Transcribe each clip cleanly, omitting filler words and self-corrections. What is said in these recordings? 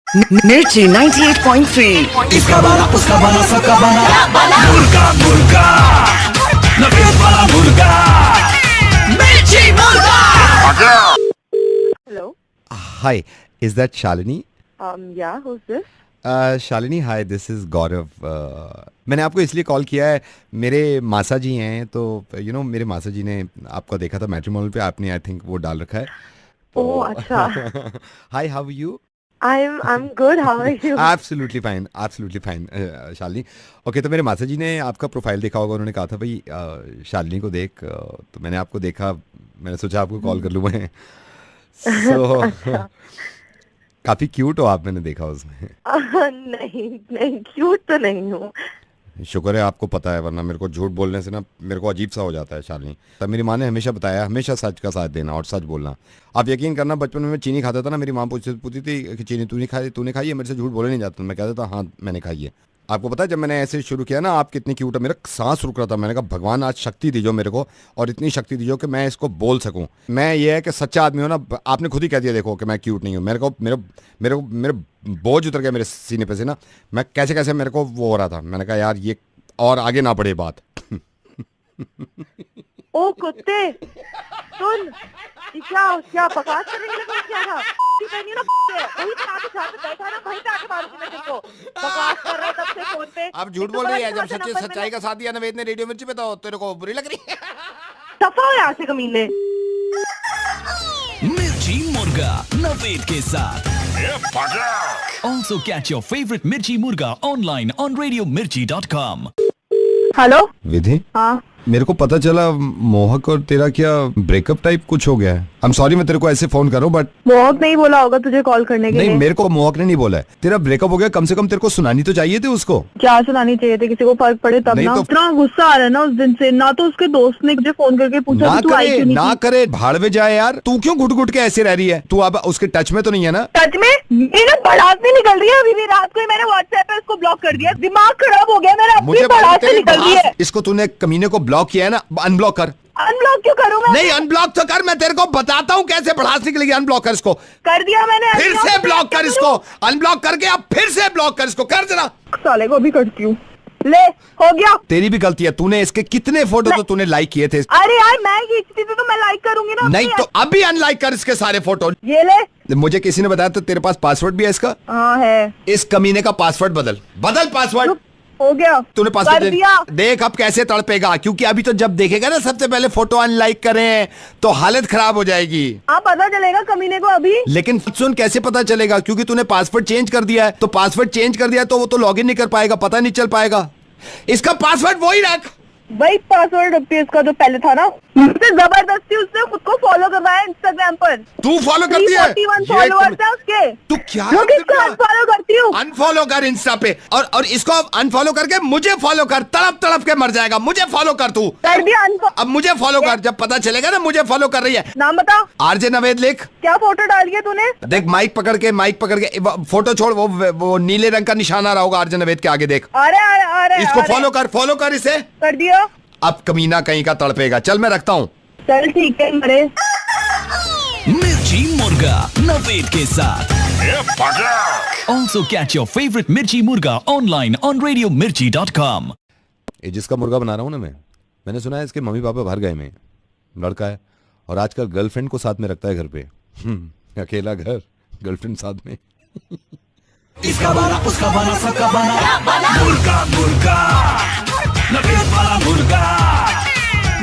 मिर्ची 98.3। इसका बना उसका बना सबका बना मुर्गा मुर्गा नफीस वाला मुर्गा मिर्ची मुर्गा। Hello. Hi, is that Shalini? Yeah, who's this? Shalini hi, this is Gaurav. मैंने आपको इसलिए कॉल किया है, मेरे मासा जी हैं, तो मेरे मासा जी ने आपको देखा था मैट्रिमोनियल पे, आपने आई थिंक वो डाल रखा है। Oh, अच्छा। Hi, how are you? I'm good. How are you? Absolutely fine, absolutely fine Shalini. Okay, तो मेरे मासा जी ने आपका प्रोफाइल देखा होगा, उन्होंने कहा था भाई शालिनी को देख, तो मैंने आपको देखा, मैंने सोचा आपको कॉल कर लूँ मैं। सो काफ़ी क्यूट हो आप, मैंने देखा उसमें। नहीं क्यूट तो नहीं हूँ। शुक्र है आपको पता है, वरना मेरे को झूठ बोलने से ना मेरे को अजीब सा हो जाता है शालिनी। तब मेरी माँ ने हमेशा बताया, हमेशा सच का साथ देना और सच बोलना। आप यकीन करना, बचपन में मैं चीनी खाता था ना, मेरी माँ पूछती थी कि चीनी तूने खाई है? मेरे से झूठ बोले नहीं जाता, मैं कहता था हाँ मैंने खाई है। आपको पता है जब मैंने ऐसे शुरू किया ना, आप कितनी क्यूट है, मेरा सांस रुक रहा था। मैंने कहा भगवान आज शक्ति दीजो मेरे को, और इतनी शक्ति दीजो कि मैं इसको बोल सकूं। मैं ये है कि सच्चा आदमी हो ना, आपने खुद ही कह दिया देखो कि मैं क्यूट नहीं हूँ। मेरे बोझ उतर गया मेरे सीने पे से ना, मैं कैसे मेरे को वो हो रहा था। मैंने कहा यार ये और आगे ना बढ़े बात। ओ कुत्ते, सुन, ये क्या बकवास करने के लिए फोन किया था? पहनी ना वही पे आके जहाँ पे बैठा ना वहीं पे आके मारूंगी मैं तुमको। बकवास कर रहा है तब से फोन पे। आप झूठ बोल रही है, जब सच्चाई का साथ दिया नवेद ने रेडियो मिर्ची पे, तो तेरे को बुरी लग रही है? दफा हो यहाँ से कमीने। मिर्ची मुर्गा नवेद के साथ। Also catch your favorite Mirchi Murga online on radiomirchi.com. Hello. Vidhi, हाँ मेरे को पता चला मोहक और तेरा क्या ब्रेकअप टाइप कुछ हो गया है। आई एम सॉरी मैं तेरे को ऐसे फोन कर रहा हूँ, बट मोहक नहीं बोला होगा तुझे कॉल करने के नहीं, लिए। मेरे को मोहक ने नहीं बोला है। तेरा ब्रेकअप हो गया, कम से कम तेरे को सुनानी तो चाहिए थी उसको। क्या सुनानी चाहिए थी? किसी को फर्क पड़े तब नहीं ना। तो- इतना गुस्सा आ रहा है ना उस दिन से। ना तो उसके दोस्त ने मुझे फोन करके पूछा ना कि तू आई करे क्यों नहीं ना थी। करे, भाड़ में जाए यार। तू क्यों घुट घुट के ऐसे रह रही है? तू अब उसके टच में तो नहीं है ना? सच में मेरा भड़ास नहीं निकल रही है। अभी भी रात को ही मैंने व्हाट्सएप पे उसको ब्लॉक कर दिया। दिमाग खराब हो गया मेरा। मुझे अपनी भड़ास से निकल रही है। इसको तूने कमीने को ब्लॉक किया है ना, अनब्लॉक कर। अनब्लॉक क्यों करूँ मैं? नहीं, अनब्लॉक तो कर, मैं तेरे को बताता हूँ कैसे भड़ास निकलेगी। अनब्लॉक कर इसको, कर दिया मैंने। फिर से ब्लॉक कर इसको, अनब्लॉक करके अब फिर से ब्लॉक कर इसको, कर जरा। साले को भी करती हूँ। ले, हो गया। तेरी भी गलती है, तूने इसके कितने फोटो तो तूने लाइक किए थे। अरे यार मैं खींचती थी तो मैं लाइक करूंगी ना। नहीं तो अभी अनलाइक कर इसके सारे फोटो। ये ले। मुझे किसी ने बताया तो तेरे पास पासवर्ड भी है इसका। हाँ है। इस कमीने का पासवर्ड बदल पासवर्ड। हो गया। तूने कर पासवर्ड दिया। देख अब कैसे तड़पेगा, क्योंकि अभी तो जब देखेगा ना सबसे पहले फोटो अनलाइक करें तो हालत खराब हो जाएगी। हाँ पता चलेगा कमीने को अभी। लेकिन सुन, कैसे पता चलेगा? क्योंकि तूने पासवर्ड चेंज कर दिया है, तो पासवर्ड चेंज कर दिया तो वो तो लॉगिन नहीं कर पाएगा, पता नहीं चल पाएगा। इसका पासवर्ड वही रख। वही पासवर्ड रखती है इसका जो पहले था ना। मुझसे जबरदस्ती उसने खुद को फॉलो करवाया इंस्टाग्राम पर। तू फॉलो करती है? 341 फॉलोअर्स है उसके। तू क्या लोग इसको अनफॉलो करती हूँ। अनफॉलो कर इंस्टा पे, और इसको अनफॉलो करके मुझे फॉलो कर। तड़प के मर जाएगा। मुझे फॉलो कर तू। कर दिया अनफॉलो। अब मुझे फॉलो कर, जब पता चलेगा ना मुझे फॉलो कर रही है। नाम बता। आरजे नवेद लिख। क्या फोटो डाली है तूने? देख माइक पकड़ के फोटो छोड़, वो नीले रंग का निशान आ रहा होगा आरजे नवेद के आगे, देख। अरे इसको फॉलो कर इसे। कर दिया। अब कमीना कहीं का तड़पेगा। चल मैं रखता हूँ। चल ठीक है मरे। मिर्ची मुर्गा नवेद के साथ। Also catch your favorite Mirchi Murga online on radiomirchi.com. ये जिसका मुर्गा बना रहा हूँ ना मैंने सुना है इसके मम्मी पापा बाहर गए में, लड़का है, और आजकल गर्लफ्रेंड को साथ में रखता है घर पे। अकेला घर, गर्लफ्रेंड साथ में। इसका बना उसका बना सबका बना मुर्गा मुर्गा नफीस वाला मुर्गा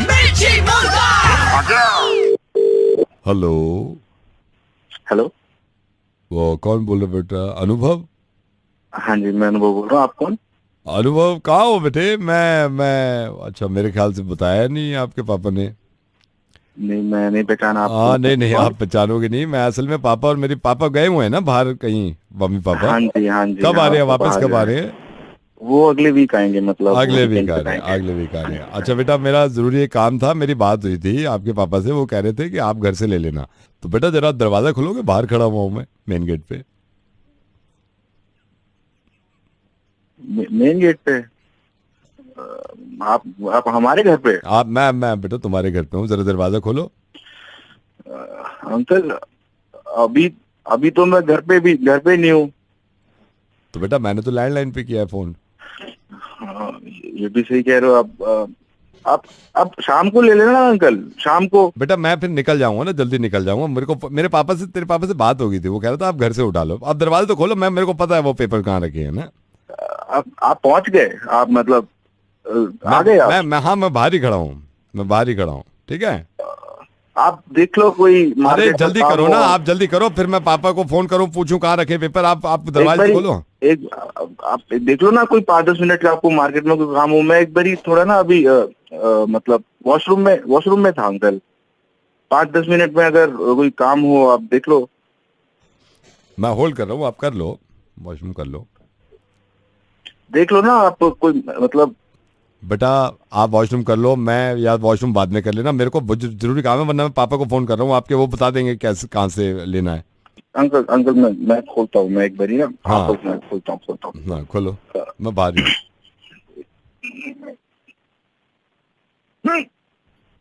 मिर्ची मुर्गा। Hello, hello. वो कौन बोल रहे बेटा? अनुभव? हाँ जी मैं अनुभव बोल रहा हूँ। आप कौन? अनुभव कहाँ हो बेटे? मैं अच्छा, मेरे ख्याल से बताया नहीं आपके पापा ने। नहीं मैं नहीं पहचाना आपको। हाँ नहीं आप पहचानोगे नहीं। मैं असल में पापा और मेरे पापा गए हुए हैं ना बाहर कहीं, मम्मी पापा। हाँ जी हाँ जी। कब आ रहे हैं हाँ, वापस? कब आ रहे हैं? वो अगले वीक आएंगे, मतलब अगले वीक weekend आ पे रहे हैं, आएंगे। अगले वीक आ रहे हैं। अच्छा बेटा, मेरा जरूरी एक काम था, मेरी बात हुई थी आपके पापा से, वो कह रहे थे कि आप घर से ले लेना। तो बेटा जरा दरवाजा खोलोगे? बाहर खड़ा हुआ हूँ मैं मेन गेट पे। मेन गेट पे? आप हमारे घर पे? आप मैं बेटा तुम्हारे घर पे हूँ, जरा दरवाजा खोलो। अंकल अभी तो मैं घर पे नहीं हूँ। तो बेटा मैंने तो लैंडलाइन पे किया है फोन। हाँ, ये भी सही कह रहे हो आप शाम को ले लेना ना अंकल, शाम को। बेटा मैं फिर निकल जाऊंगा ना, जल्दी निकल जाऊंगा। मेरे पापा से, तेरे पापा से बात हो गई थी, वो कह रहा था आप घर से उठा लो। आप दरवाजा तो खोलो, मेरे को पता है वो पेपर कहाँ रखे हैं ना। आप पहुंच गए, आप मतलब आ गए आप? मैं बाहर ही खड़ा हूँ, मैं बाहर ही खड़ा हूँ, ठीक है। आप देख लो कोई अरे मार्केट में जल्दी काम करो हो। ना, आप जल्दी करो, फिर मैं पापा को फोन करूँ, पूछूं कहाँ रखे पेपर। आप दरवाजा तो खोलो। आप देख लो ना, कोई 5-10 मिनट का आपको मार्केट में कोई काम हो। मैं एक बारी थोड़ा ना अभी मतलब वॉशरूम में था अंकल। 5-10 मिनट में अगर कोई काम हो आप देख लो। मैं होल्ड कर रहा हूँ, आप कर लो, वॉशरूम कर लो। देख लो ना आप कोई मतलब। बेटा आप वॉशरूम कर लो, मैं या वॉशरूम बाद में कर लेना। मेरे को जरूरी काम है, वरना मैं पापा को फोन कर रहा हूँ आपके, वो बता देंगे कैसे कहाँ से लेना है। अंकल मैं खोलता हूँ, मैं एक बारी ना। हाँ। मैं खोलता हूँ। हाँ खोलो, मैं बाहर ही हूँ।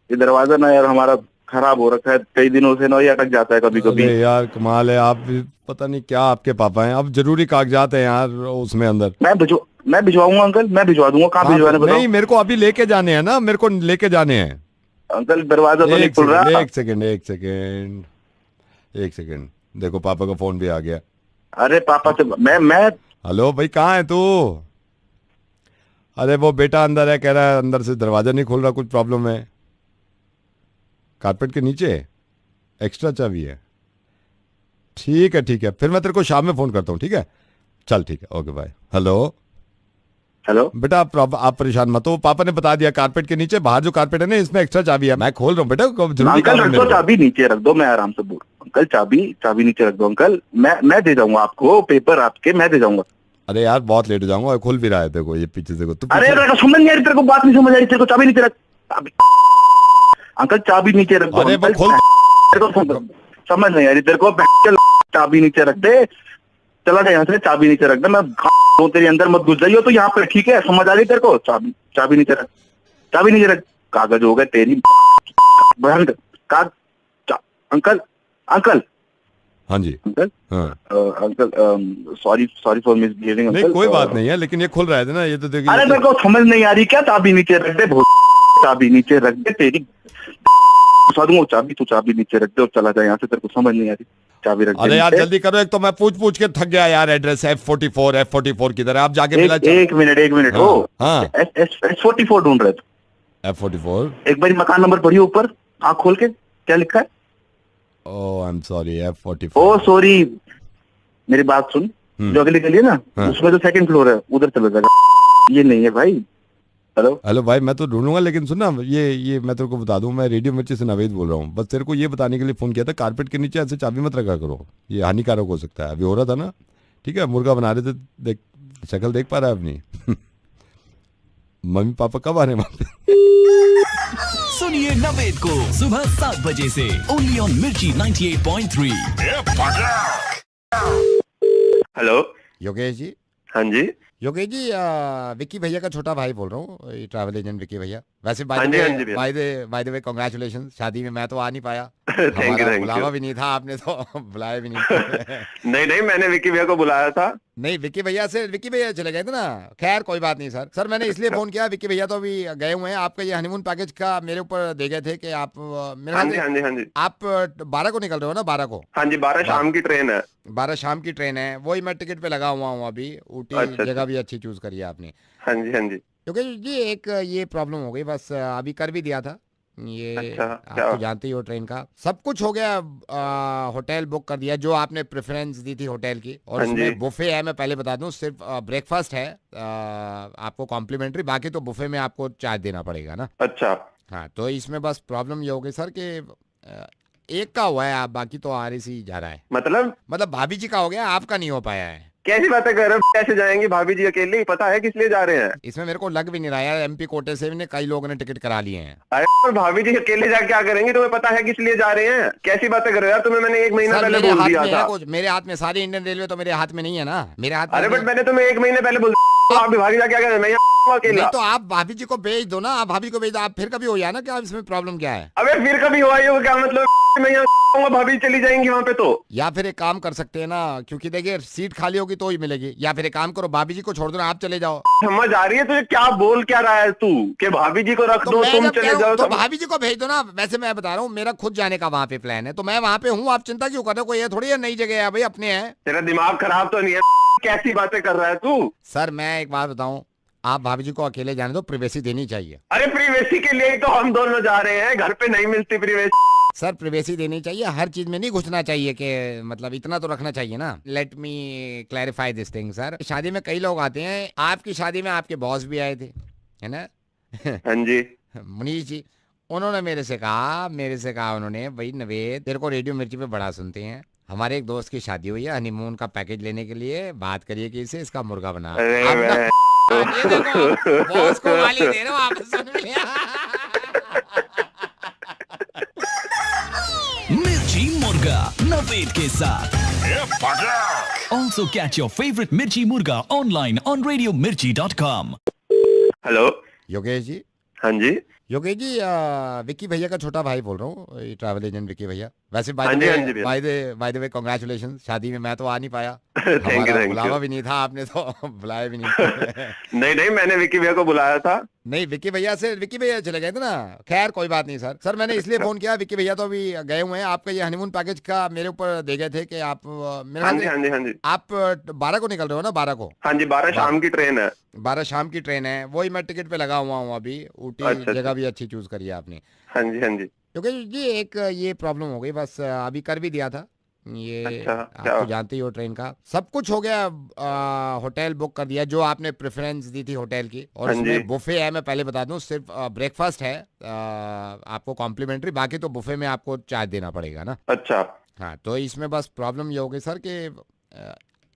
ये दरवाजा ना यार हमारा खराब हो रखा है कई दिनों से ना, ये अटक जाता है कभी कभी। अरे यार कमाल है, आप भी पता नहीं क्या आपके पापा हैं। अब जरूरी कागजात हैं यार उसमें अंदर। मैं भिजवाऊंगा अंकल, मैं भिजवा दूंगा। कहाँ भिजवाने बताओ? नहीं मेरे को अभी लेके जाने हैं ना, मेरे को लेके जाने हैं। अंकल दरवाजा तो नहीं खुल रहा। एक सेकेंड, देखो पापा का फोन भी आ गया। अरे पापा से मैं हेलो भाई, कहाँ है तू? अरे वो बेटा अंदर है, कह रहा है अंदर से दरवाजा नहीं खुल रहा, कुछ प्रॉब्लम है। कारपेट के नीचे एक्स्ट्रा चाबी है। ठीक है, फिर मैं तेरे को शाम में फोन करता हूँ, ठीक है? चल ठीक है, ओके बाय। हेलो बेटा, आप परेशान मत हो, पापा ने बता दिया कारपेट के नीचे, बाहर जो कारपेट है ना, इसमें एक्स्ट्रा चाबी है। मैं खोल रहा हूँ बेटा, जरूरी काम है मेरे को। चाबी नीचे रख दो, मैं आराम से बोल। अंकल चाबी नीचे रख दो अंकल, मैं दे जाऊंगा आपको पेपर आपके, मैं दे जाऊंगा। अरे यार बहुत लेट हो जाऊंगा, खुल भी रहा है देखो, ये पीछे देखो। अरे समझ नहीं आ रही तेरे को, बात नहीं समझ आ रही तेरे को। चाबी नीचे रख अंकल, चाबी नीचे रख दो। अरे वो खोल, समझ नहीं आ रही तेरे को। चाबी नीचे रख दे, चला जाए यहाँ से। चाबी नीचे रख दे, मैं तेरे अंदर मत घुस जाइयो तो यहाँ पे, ठीक है? समझ आ रही तेरे को? चाबी नीचे रख, चाबी नीचे रख। कागज हो गए तेरी अंकल। हाँ जी अंकल। हाँ। Uncle sorry for misbehaving uncle. नहीं कोई बात नहीं है, लेकिन ये खुल रहा है ना, ये तो देखिए। अरे मेरे को समझ नहीं आ रही क्या? चाबी नीचे रख दे, चाबी नीचे रख दे तेरी। चाबी नीचे रख दे और चला जाए यहाँ से। तेरे को समझ नहीं आ रही? चाबी रख दे। अरे यार जल्दी करो, एक तो मैं पूछ के थक गया यार। एड्रेस F44 किधर है? आप जाके मिला। एक मिनट हो। S44 ढूंढ रहे थे। F44 एक बार मकान नंबर पढ़िए ऊपर, आँख खोल के, क्या लिखा है? Oh I am sorry, F44। Oh sorry, मेरी बात सुन। जो अगली गली है ना, उसमें जो सेकंड फ्लोर है, उधर चला जाएगा। ये नहीं है भाई। हेलो भाई, मैं तो ढूंढूंगा, लेकिन सुनना, ये मैं तेरे को बता दूं, मैं रेडियो मिर्ची से नवेद बोल रहा हूँ। बस तेरे को ये बताने के लिए फोन किया था, कारपेट के नीचे ऐसे चाबी मत रखा करो, ये हानिकारक हो सकता है। अभी हो रहा था ना, ठीक है? मुर्गा बना रहे थे, देख शक्ल देख पा रहा है अपनी। मम्मी पापा कब आ रहे हैं वहां पे? सुनिए नवेद को सुबह 7 बजे से ओनली ऑन मिर्ची 98.3। हेलो योगेश जी। हाँ जी। योगेश जी, विक्की भैया का छोटा भाई बोल रहा हूँ, ट्रैवल एजेंट विक्की भैया। वैसे हाँ जी भैया। बाय द वे कांग्रेचुलेशन, शादी में मैं तो आ नहीं पाया। Thank you. बुलावा भी नहीं था, आपने तो बुलाया भी नहीं। नहीं मैंने विक्की भैया को बुलाया था। नहीं विक्की भैया चले गए थे ना। खैर कोई बात नहीं सर मैंने इसलिए फोन किया, विक्की भैया तो अभी गए हुए हैं। आपका ये हनीमून पैकेज का मेरे ऊपर दे गए थे कि आप मेरा। हाँ जी। आप 12 को निकल रहे हो ना? 12 को? हाँ जी, 12 शाम की ट्रेन है। 12 शाम की ट्रेन है, वही मैं टिकट पे लगा हुआ हूँ अभी। ऊटी जगह भी अच्छी चूज करी है आपने। हाँ जी। क्योंकि जी एक ये प्रॉब्लम हो गई, बस अभी कर भी दिया था ये। अच्छा, आप तो जानते ही हो, ट्रेन का सब कुछ हो गया। होटल बुक कर दिया, जो आपने प्रेफरेंस दी थी होटल की, और उसमें बुफे है। मैं पहले बता दूं, सिर्फ ब्रेकफास्ट है आपको कॉम्प्लीमेंट्री, बाकी तो बुफे में आपको चार्ज देना पड़ेगा ना। अच्छा। हाँ, तो इसमें बस प्रॉब्लम ये हो गई सर कि एक का हुआ है, आप बाकी तो RAC जा रहा है। मतलब भाभी जी का हो गया, आपका नहीं हो पाया है। कैसी बातें कर रहे हो? कैसे जाएंगी भाभी जी अकेले? पता है किस लिए जा रहे हैं? इसमें मेरे को लग भी नहीं रहा है, MP कोटे से भी कई लोगों ने टिकट करा लिए हैं। अरे और भाभी जी अकेले जा क्या करेंगे? तुम्हें पता है किस लिए जा रहे हैं? कैसी बातें कर रहे हो यार? तुम्हें मैंने 1 महीना पहले बोल दिया था। मेरे हाथ में सारी इंडियन रेलवे तो मेरे हाथ में नहीं है ना, मेरे हाथ में। अरे बट मैंने तुम्हें 1 महीने पहले बोल आप भी भागी जा, क्या करें, मैं यहाँ अकेला। नहीं तो आप भाभी जी को भेज दो ना, आप भाभी को भेज दो, आप फिर कभी हो जाना, क्या इसमें प्रॉब्लम क्या है? अबे फिर कभी हुआ ये, क्या मतलब, मैं यहाँ आऊंगा, भाभी चली जाएंगी वहाँ पे तो। या फिर एक काम कर सकते हैं ना, क्योंकि देखिए सीट खाली होगी तो ही मिलेगी, या फिर एक काम करो, भाभी जी को छोड़ दो ना, आप चले जाओ। समझ आ रही है तुझे, क्या बोल क्या रहा है तू, कि भाभी जी को रख तो दो, मैं तुम जब कह चले रहा जाओ। हूं, तो भाभी जी को भेज दो ना। वैसे मैं बता रहा हूँ, मेरा खुद जाने का वहाँ पे प्लान है, तो मैं वहाँ पे हूँ, आप चिंता क्यों कर रहे हो? कोई ये थोड़ी है नई जगह है भाई, अपने हैं। तेरा दिमाग खराब तो नहीं है? कैसी बातें कर रहा है तू? सर मैं एक बात बताऊं, आप भाभी जी को अकेले जाने दो, प्रिवेसी देनी चाहिए। अरे प्रीवेसी के लिए ही तो हम दोनों जा रहे हैं, घर पे नहीं मिलती प्रीवेसी। सर प्रिवेसी देनी चाहिए, हर चीज में नहीं घुसना चाहिए, कि मतलब इतना तो रखना चाहिए ना। Let me clarify this thing sir, शादी में कई लोग आते हैं, आपकी शादी में आपके बॉस भी आए थे, है ना? हाँ जी। मुनीष जी, उन्होंने मेरे से कहा उन्होंने, भाई नवेद तेरे को रेडियो मिर्ची पे बड़ा सुनते हैं, हमारे एक दोस्त की शादी हुई है, हनीमून का पैकेज लेने के लिए बात करिए कि इसे इसका मुर्गा बना। अरे अब ना- मैं- ये देखो, बॉस को गाली दे रहे हो आप, सुन लिया। मिर्ची मुर्गा नवेद के साथ। Also catch your favorite Mirchi Murga online on RadioMirchi.com. Hello. Yogesh ji, हाँ जी। योगेश जी, विक्की भैया का छोटा भाई बोल रहा हूँ, ट्रैवल एजेंट विक्की भैया। वैसे हाँ जी, हाँ जी भैया। बाय द वे कांग्रेचुलेशन, शादी में मैं तो आ नहीं पाया, थैंक यू, हमारा थैंक बुलावा यू। भी नहीं था, आपने तो बुलाया भी नहीं। नहीं नहीं, मैंने विक्की भैया को बुलाया था। नहीं, विक्की भैया चले गए थे ना। खैर कोई बात नहीं सर। सर मैंने इसलिए फोन किया, विक्की भैया तो अभी गए हुए हैं, आपका ये हनीमून पैकेज का मेरे ऊपर दे गए थे कि आप मेरे हाँ ख्याल जी, से हाँ जी, हाँ जी। आप 12 को निकल रहे हो ना? 12 को? हाँ जी, 12 शाम की ट्रेन है। 12 शाम की ट्रेन है, वही मैं टिकट पे लगा हुआ हूँ अभी। ऊटी अच्छा, जगह अच्छा। भी अच्छी चूज करी है आपने। हाँ जी, हाँ जी। क्योंकि जी एक ये प्रॉब्लम हो गई, बस अभी कर भी दिया था ये। अच्छा, आप क्या? तो जानते ही हो, ट्रेन का सब कुछ हो गया। होटल बुक कर दिया, जो आपने प्रेफरेंस दी थी होटल की, और हाँ जी। इसमें बुफे है। मैं पहले बता दूं, सिर्फ ब्रेकफास्ट है आपको कॉम्प्लीमेंट्री, बाकी तो बुफे में आपको चार्ज देना पड़ेगा ना। अच्छा। हाँ, तो इसमें बस प्रॉब्लम ये हो गई सर कि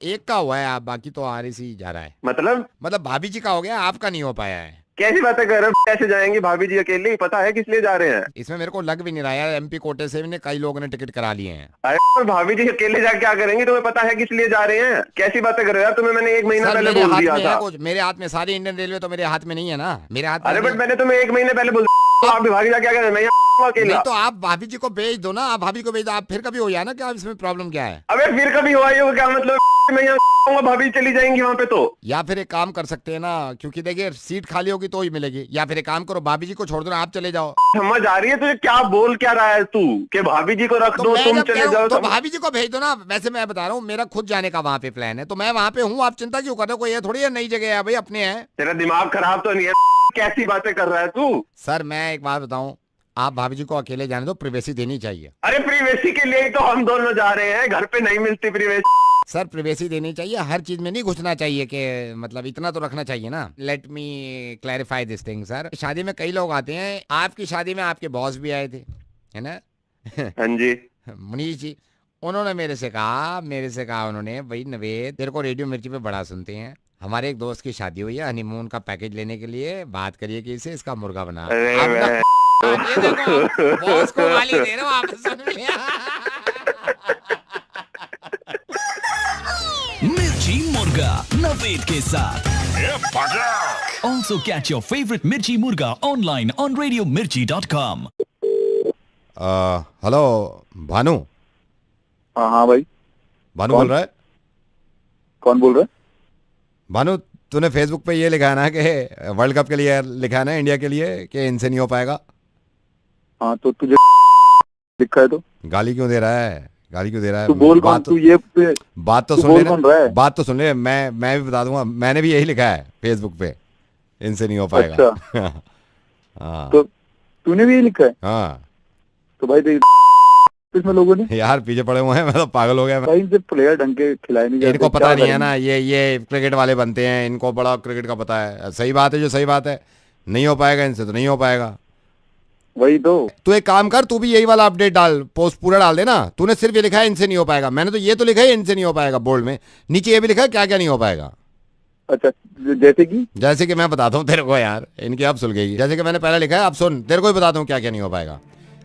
एक का हुआ है, आप बाकी तो RAC जा रहा है। मतलब भाभी जी का हो गया, आपका नहीं हो पाया है। कैसी बातें कर रहे हो? कैसे जाएंगी भाभी जी अकेले? पता है किस लिए जा रहे हैं? इसमें मेरे को लग भी नहीं रहा यार, MP कोटे से भी कई लोगों ने टिकट करा लिए हैं। अरे और भाभी जी अकेले जा क्या करेंगे? तुम्हें पता है किस लिए जा रहे हैं? कैसी बातें कर रहे हो यार? तुम्हें मैंने 1 महीना सर पहले मेरे बोल हाथ दिया में था। है कुछ, मेरे हाथ में सारी इंडियन रेलवे तो मेरे हाथ में नहीं है ना, मेरे हाथ में अरे नहीं बट है। मैंने तुम्हें 1 महीने पहले बोल दिया, आप भी भागी जा, क्या करें, मैं यहाँ अकेला। नहीं तो आप भाभी जी को भेज दो ना, आप भाभी को भेज दो, आप फिर कभी हो जाना, क्या इसमें प्रॉब्लम क्या है? अबे फिर कभी हुआ ये, क्या मतलब, मैं यहाँ आऊंगा, भाभी चली जाएंगी वहाँ पे तो। या फिर एक काम कर सकते हैं ना, क्योंकि देखिए सीट खाली होगी तो ही मिलेगी, या फिर एक काम करो, भाभी जी को छोड़ दो ना, आप चले जाओ। समझ आ रही है तुझे, क्या बोल क्या रहा है तू, कि भाभी जी को रख तो दो, मैं तुम जब कह चले रहा हूं, जाओ। तो भाभी जी को भेज दो ना। वैसे मैं बता रहा हूँ, मेरा खुद जाने का वहाँ पे प्लान है, तो मैं वहाँ पे हूँ, आप चिंता क्यों कर रहे हो? कोई ये थोड़ी है नई जगह है भाई, अपने हैं। तेरा दिमाग खराब तो नहीं है? कैसी बातें कर रहा है तू? सर मैं एक बात बताऊं, आप भाभी जी को अकेले जाने दो, प्रिवेसी देनी चाहिए। अरे प्रीवेसी के लिए ही तो हम दोनों जा रहे हैं, घर पे नहीं मिलती प्रीवेसी। सर प्रिवेसी देनी चाहिए, हर चीज में नहीं घुसना चाहिए, कि मतलब इतना तो रखना चाहिए ना। Let me clarify this thing sir, शादी में कई लोग आते हैं, आपकी शादी में आपके बॉस भी आए थे, है ना? हाँ जी। मुनीष जी, उन्होंने मेरे से कहा उन्होंने, भाई नवेद तेरे को रेडियो मिर्ची पे बड़ा सुनते हैं, हमारे एक दोस्त की शादी हुई है, हनीमून का पैकेज लेने के लिए बात करिए कि इसे इसका मुर्गा बना। अरे अब ना- मैं- ये देखो, बॉस को गाली दे रहे हो आप, सुन लिया। मिर्ची मुर्गा नवेद के साथ। Also catch your favorite Mirchi Murga online on RadioMirchi.com. Hello Bhanu, हाँ भाई, भानु कौन? बोल रहा है? कौन बोल रहा है? भानु, तूने फेसबुक पे ये लिखा है ना कि वर्ल्ड कप के लिए लिखा है ना, इंडिया के लिए, कि इनसे नहीं हो पाएगा। हाँ तो तुझे लिखा है तो गाली क्यों दे रहा है? गाली क्यों दे रहा है? तू बोल कौन, बात तू ये बात तो तू सुन बोल ले कौन रहा ना, है? बात तो सुन ले। मैं भी बता दूंगा, मैंने भी यही लिखा है फेसबुक पे, इनसे नहीं हो पाएगा। अच्छा। हाँ तो तूने भी ये लिखा है? हाँ तो भाई देख, इसमें लोगों ने यार पीछे पड़े हुए हैं, मैं तो पागल हो गया। भाई इनसे प्लेयर ढंग के खिलाए नहीं जाते, इनको क्या पता नहीं है करेंगे? ना, ये क्रिकेट वाले बनते हैं, इनको बड़ा क्रिकेट का पता है। सही बात है, जो सही बात है, नहीं हो पाएगा इनसे तो नहीं हो पाएगा। वही तो। तू एक काम कर, तू भी यही वाला अपडेट डाल, पोस्ट पूरा डाल देना। तूने सिर्फ ये लिखा है इनसे नहीं हो पाएगा, मैंने तो ये तो लिखा है इनसे नहीं हो पाएगा बोल्ड में, नीचे ये भी लिखा है क्या क्या नहीं हो पाएगा। अच्छा, जैसे कि मैं बताता हूँ तेरे को यार, इनकी अब सुल गई। जैसे कि मैंने पहले लिखा है, अब सुन, तेरे को ही बताता हूँ क्या क्या नहीं हो पाएगा।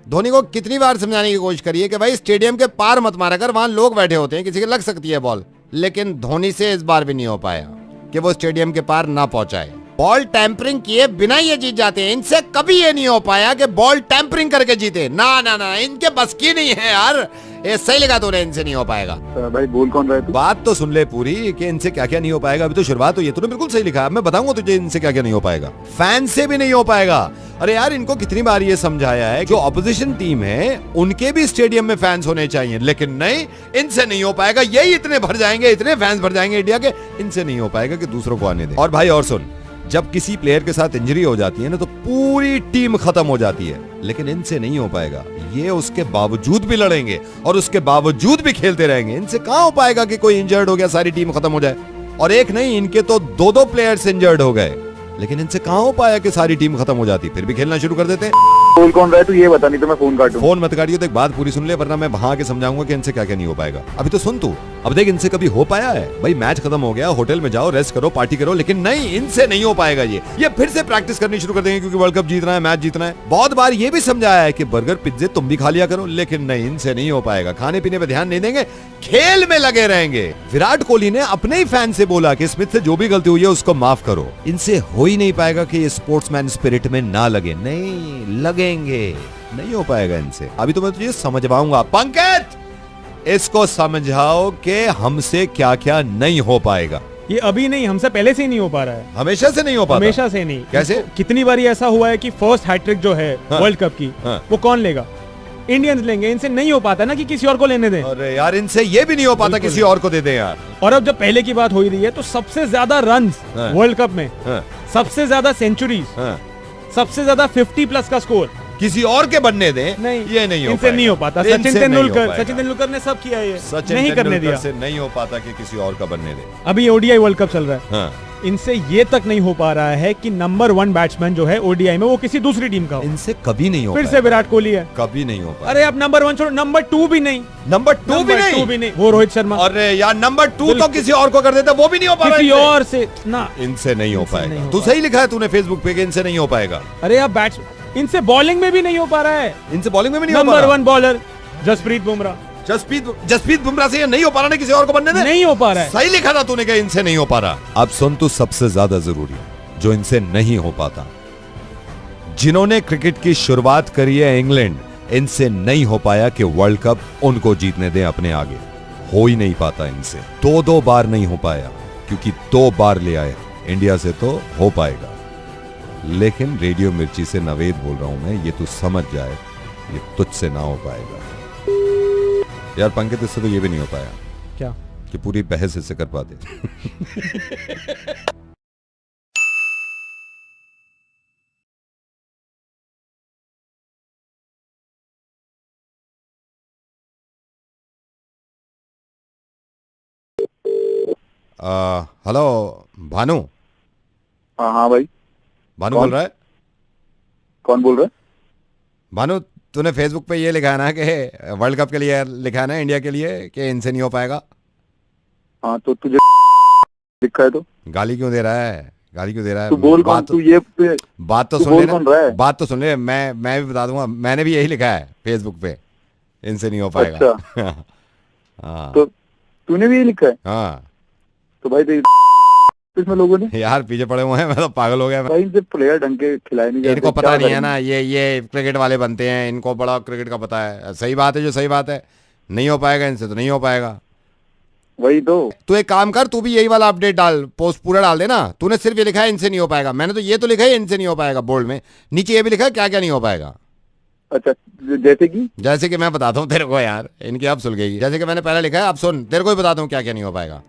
धोनी को कितनी बार समझाने की कोशिश करिए कि भाई स्टेडियम के पार मत मारा कर, वहां लोग बैठे होते हैं, किसी के लग सकती है बॉल, लेकिन धोनी से इस बार भी नहीं हो पाया, कि वो स्टेडियम के पार ना पहुंचाए। बॉल टैंपरिंग किए बिना ये जीत जाते हैं। इनसे कभी ये नहीं हो पाया कि बॉल टैंपरिंग करके जीते। ना ना ना, इनके बस की नहीं है यार। ये सही लगा तूने, इनसे नहीं हो पाएगा। भाई बोल कौन रहा है तू? बात तो सुन ले पूरी कि इनसे क्या क्या नहीं हो पाएगा। अभी तो शुरुआत हुई है, तूने बिल्कुल सही लिखा है। मैं बताऊंगा तुझे इनसे क्या क्या नहीं हो पाएगा। फैन से भी नहीं हो पाएगा। अरे यार, इनको कितनी बार ये समझाया है जो ऑपोजिशन टीम है उनके भी स्टेडियम में फैंस होने चाहिए, लेकिन नहीं, इनसे नहीं हो पाएगा। यही इतने भर जाएंगे, इतने फैंस भर जाएंगे इंडिया के, इनसे नहीं हो पाएगा कि दूसरों को आने दे। और भाई और सुन, जब किसी प्लेयर के साथ इंजरी हो जाती है ना तो पूरी टीम खत्म हो जाती है, लेकिन इनसे नहीं हो पाएगा। ये उसके बावजूद भी लड़ेंगे और उसके बावजूद भी खेलते रहेंगे। इनसे कहां हो पाएगा कि कोई इंजर्ड हो गया सारी टीम खत्म हो जाए। और एक नहीं, इनके तो दो प्लेयर्स इंजर्ड हो गए, लेकिन इनसे कहां हो पाया कि सारी टीम खत्म हो जाती, फिर भी खेलना शुरू कर देते। बोल कौन रहा है तू ये बता, नहीं तो मैं फोन काटूं। फोन मत काटियो, तो एक बात पूरी सुन ले, वरना मैं वहां आके समझाऊंगा कि इनसे क्या क्या नहीं हो पाएगा। अभी तो सुन तू, अब देख इनसे कभी हो पाया है? भाई मैच खत्म हो गया, होटल में जाओ, रेस्ट करो, पार्टी करो, लेकिन नहीं, इनसे नहीं हो पाएगा। ये फिर से प्रैक्टिस करनी शुरू कर देंगे क्योंकि वर्ल्ड कप जीतना है, मैच जीतना है। बहुत बार ये भी समझाया है कि बर्गर पिज्जे तुम भी खा लिया करो, लेकिन नहीं, इनसे नहीं हो पाएगा। खाने पीने पे ध्यान नहीं देंगे, खेल में लगे रहेंगे। विराट कोहली ने अपने ही फैन से बोला कि स्मिथ से जो भी गलती हुई है उसको माफ करो। इनसे हो ही नहीं पाएगा कि ये स्पोर्ट्समैन स्पिरिट में ना लगे। नहीं लगेंगे, नहीं हो पाएगा इनसे। अभी तो मैं तुझे समझवाऊंगा। पंकज, इसको समझाओ कि हमसे क्या क्या नहीं हो पाएगा। ये अभी नहीं, हमसे पहले से ही नहीं हो पा रहा है। हमेशा से नहीं हो पाता? हमेशा से नहीं। कैसे? कितनी बार ऐसा हुआ है कि फर्स्ट हैट्रिक जो है वर्ल्ड कप की, वो कौन लेगा? इंडियंस लेंगे। इनसे नहीं हो पाता ना कि किसी और को लेने दें। अरे यार, इनसे ये भी नहीं हो पाता किसी और को दे दें यार। और अब जब पहले की बात हो रही है तो सबसे ज्यादा रन्स वर्ल्ड कप में, सबसे ज्यादा सेंचुरीज, सबसे ज्यादा 50+ का स्कोर किसी और के बनने दें, नहीं, ये नहीं हो इनसे नहीं हो पाता। इनसे सचिन नहीं हो तेंदुलकर, पाएगा। सचिन तेंदुलकर ने सब किया है, सचिन नहीं करने दिया। से नहीं हो पाता कि किसी और का बनने दे। अभी ओडीआई वर्ल्ड कप चल रहा है, हाँ। इनसे ये तक नहीं हो पा रहा है कि नंबर 1 बैट्समैन जो है ओडीआई में वो किसी दूसरी टीम का हो। इनसे कभी नहीं हो फिर से पाएगा। विराट कोहली है, कभी नहीं हो पाएगा। अरे अब नंबर 1 छोड़ो, नंबर 2 भी नहीं, नंबर 2 भी नहीं, वो रोहित शर्मा। अरे यार, नंबर 2 तो किसी और को कर देता, वो भी नहीं हो पा रहा। किसी और से ना, इनसे नहीं हो इनसे नहीं पाएगा। हो तू सही लिखा है तूने फेसबुक पे कि इनसे नहीं हो पाएगा। अरे अब इनसे बॉलिंग में भी नहीं हो पा रहा है। इनसे बॉलिंग में भी नहीं हो पा नंबर रहा। 1 बॉलर जसप्रीत बुमराह, जसप्रीत बुमराह से ये नहीं हो पा रहा ना किसी और को बनने दे। नहीं हो पा रहा है। सही लिखा था तूने कि इनसे नहीं हो पा रहा। अब सुन, तू सबसे ज्यादा जरूरी जो इनसे नहीं हो पाता, जिन्होंने क्रिकेट की शुरुआत करी है इंग्लैंड, इनसे नहीं हो पाया कि वर्ल्ड कप उनको जीतने दें अपने आगे। हो ही नहीं पाता इनसे। 2 बार नहीं हो पाया, क्योंकि 2 बार ले आए। इंडिया से तो हो पाएगा, लेकिन रेडियो मिर्ची से नवेद बोल रहा हूं मैं, ये तू समझ जाए, ये तुझसे ना हो पाएगा यार। पंकज, इससे तो ये भी नहीं हो पाया क्या कि पूरी बहस इससे कर पाते। हेलो भानु। हाँ भाई। भानु कौन? बोल रहा है? कौन बोल रहा है? भानु, तूने फेसबुक पे ये लिखा है ना कि वर्ल्ड कप के लिए लिखा है ना इंडिया के लिए कि इनसे नहीं हो पाएगा। हाँ तो तुझे लिखा है तो गाली क्यों दे रहा है? गाली क्यों दे रहा है? तू बोल कौन? तू ये बात तो तू सुन बोल ले कौन रहा है? बात तो सुन ले। मैं भी बता दूंगा, मैंने भी यही लिखा है फेसबुक पे, इनसे नहीं हो पाएगा। अच्छा। हाँ तो तूने भी ये लिखा है? हाँ तो भाई देख इसमें लोगों ने यार पीछे पड़े हुए हैं, मैं तो पागल हो गया। भाई इनसे प्लेयर ढंग के खिलाए नहीं जाते। इनको पता क्या नहीं है करेंगे? ना, ये क्रिकेट वाले बनते हैं, इनको बड़ा क्रिकेट का पता है। सही बात है, जो सही बात है। नहीं हो पाएगा इनसे, तो नहीं हो पाएगा। वही तो। तू एक काम कर, तू भी यही वाला अपडेट डाल, पोस्ट पूरा डाल देना। तूने सिर्फ ये लिखा है इनसे नहीं हो पाएगा, मैंने तो ये तो लिखा है इनसे नहीं हो पाएगा बोल्ड में, नीचे ये भी लिखा है क्या क्या नहीं हो पाएगा। अच्छा, जैसे कि मैं बताता हूँ तेरे को यार, इनकी अब सुल गई। जैसे कि मैंने पहले लिखा है, अब सुन, तेरे को ही बताता हूँ क्या क्या नहीं हो पाएगा।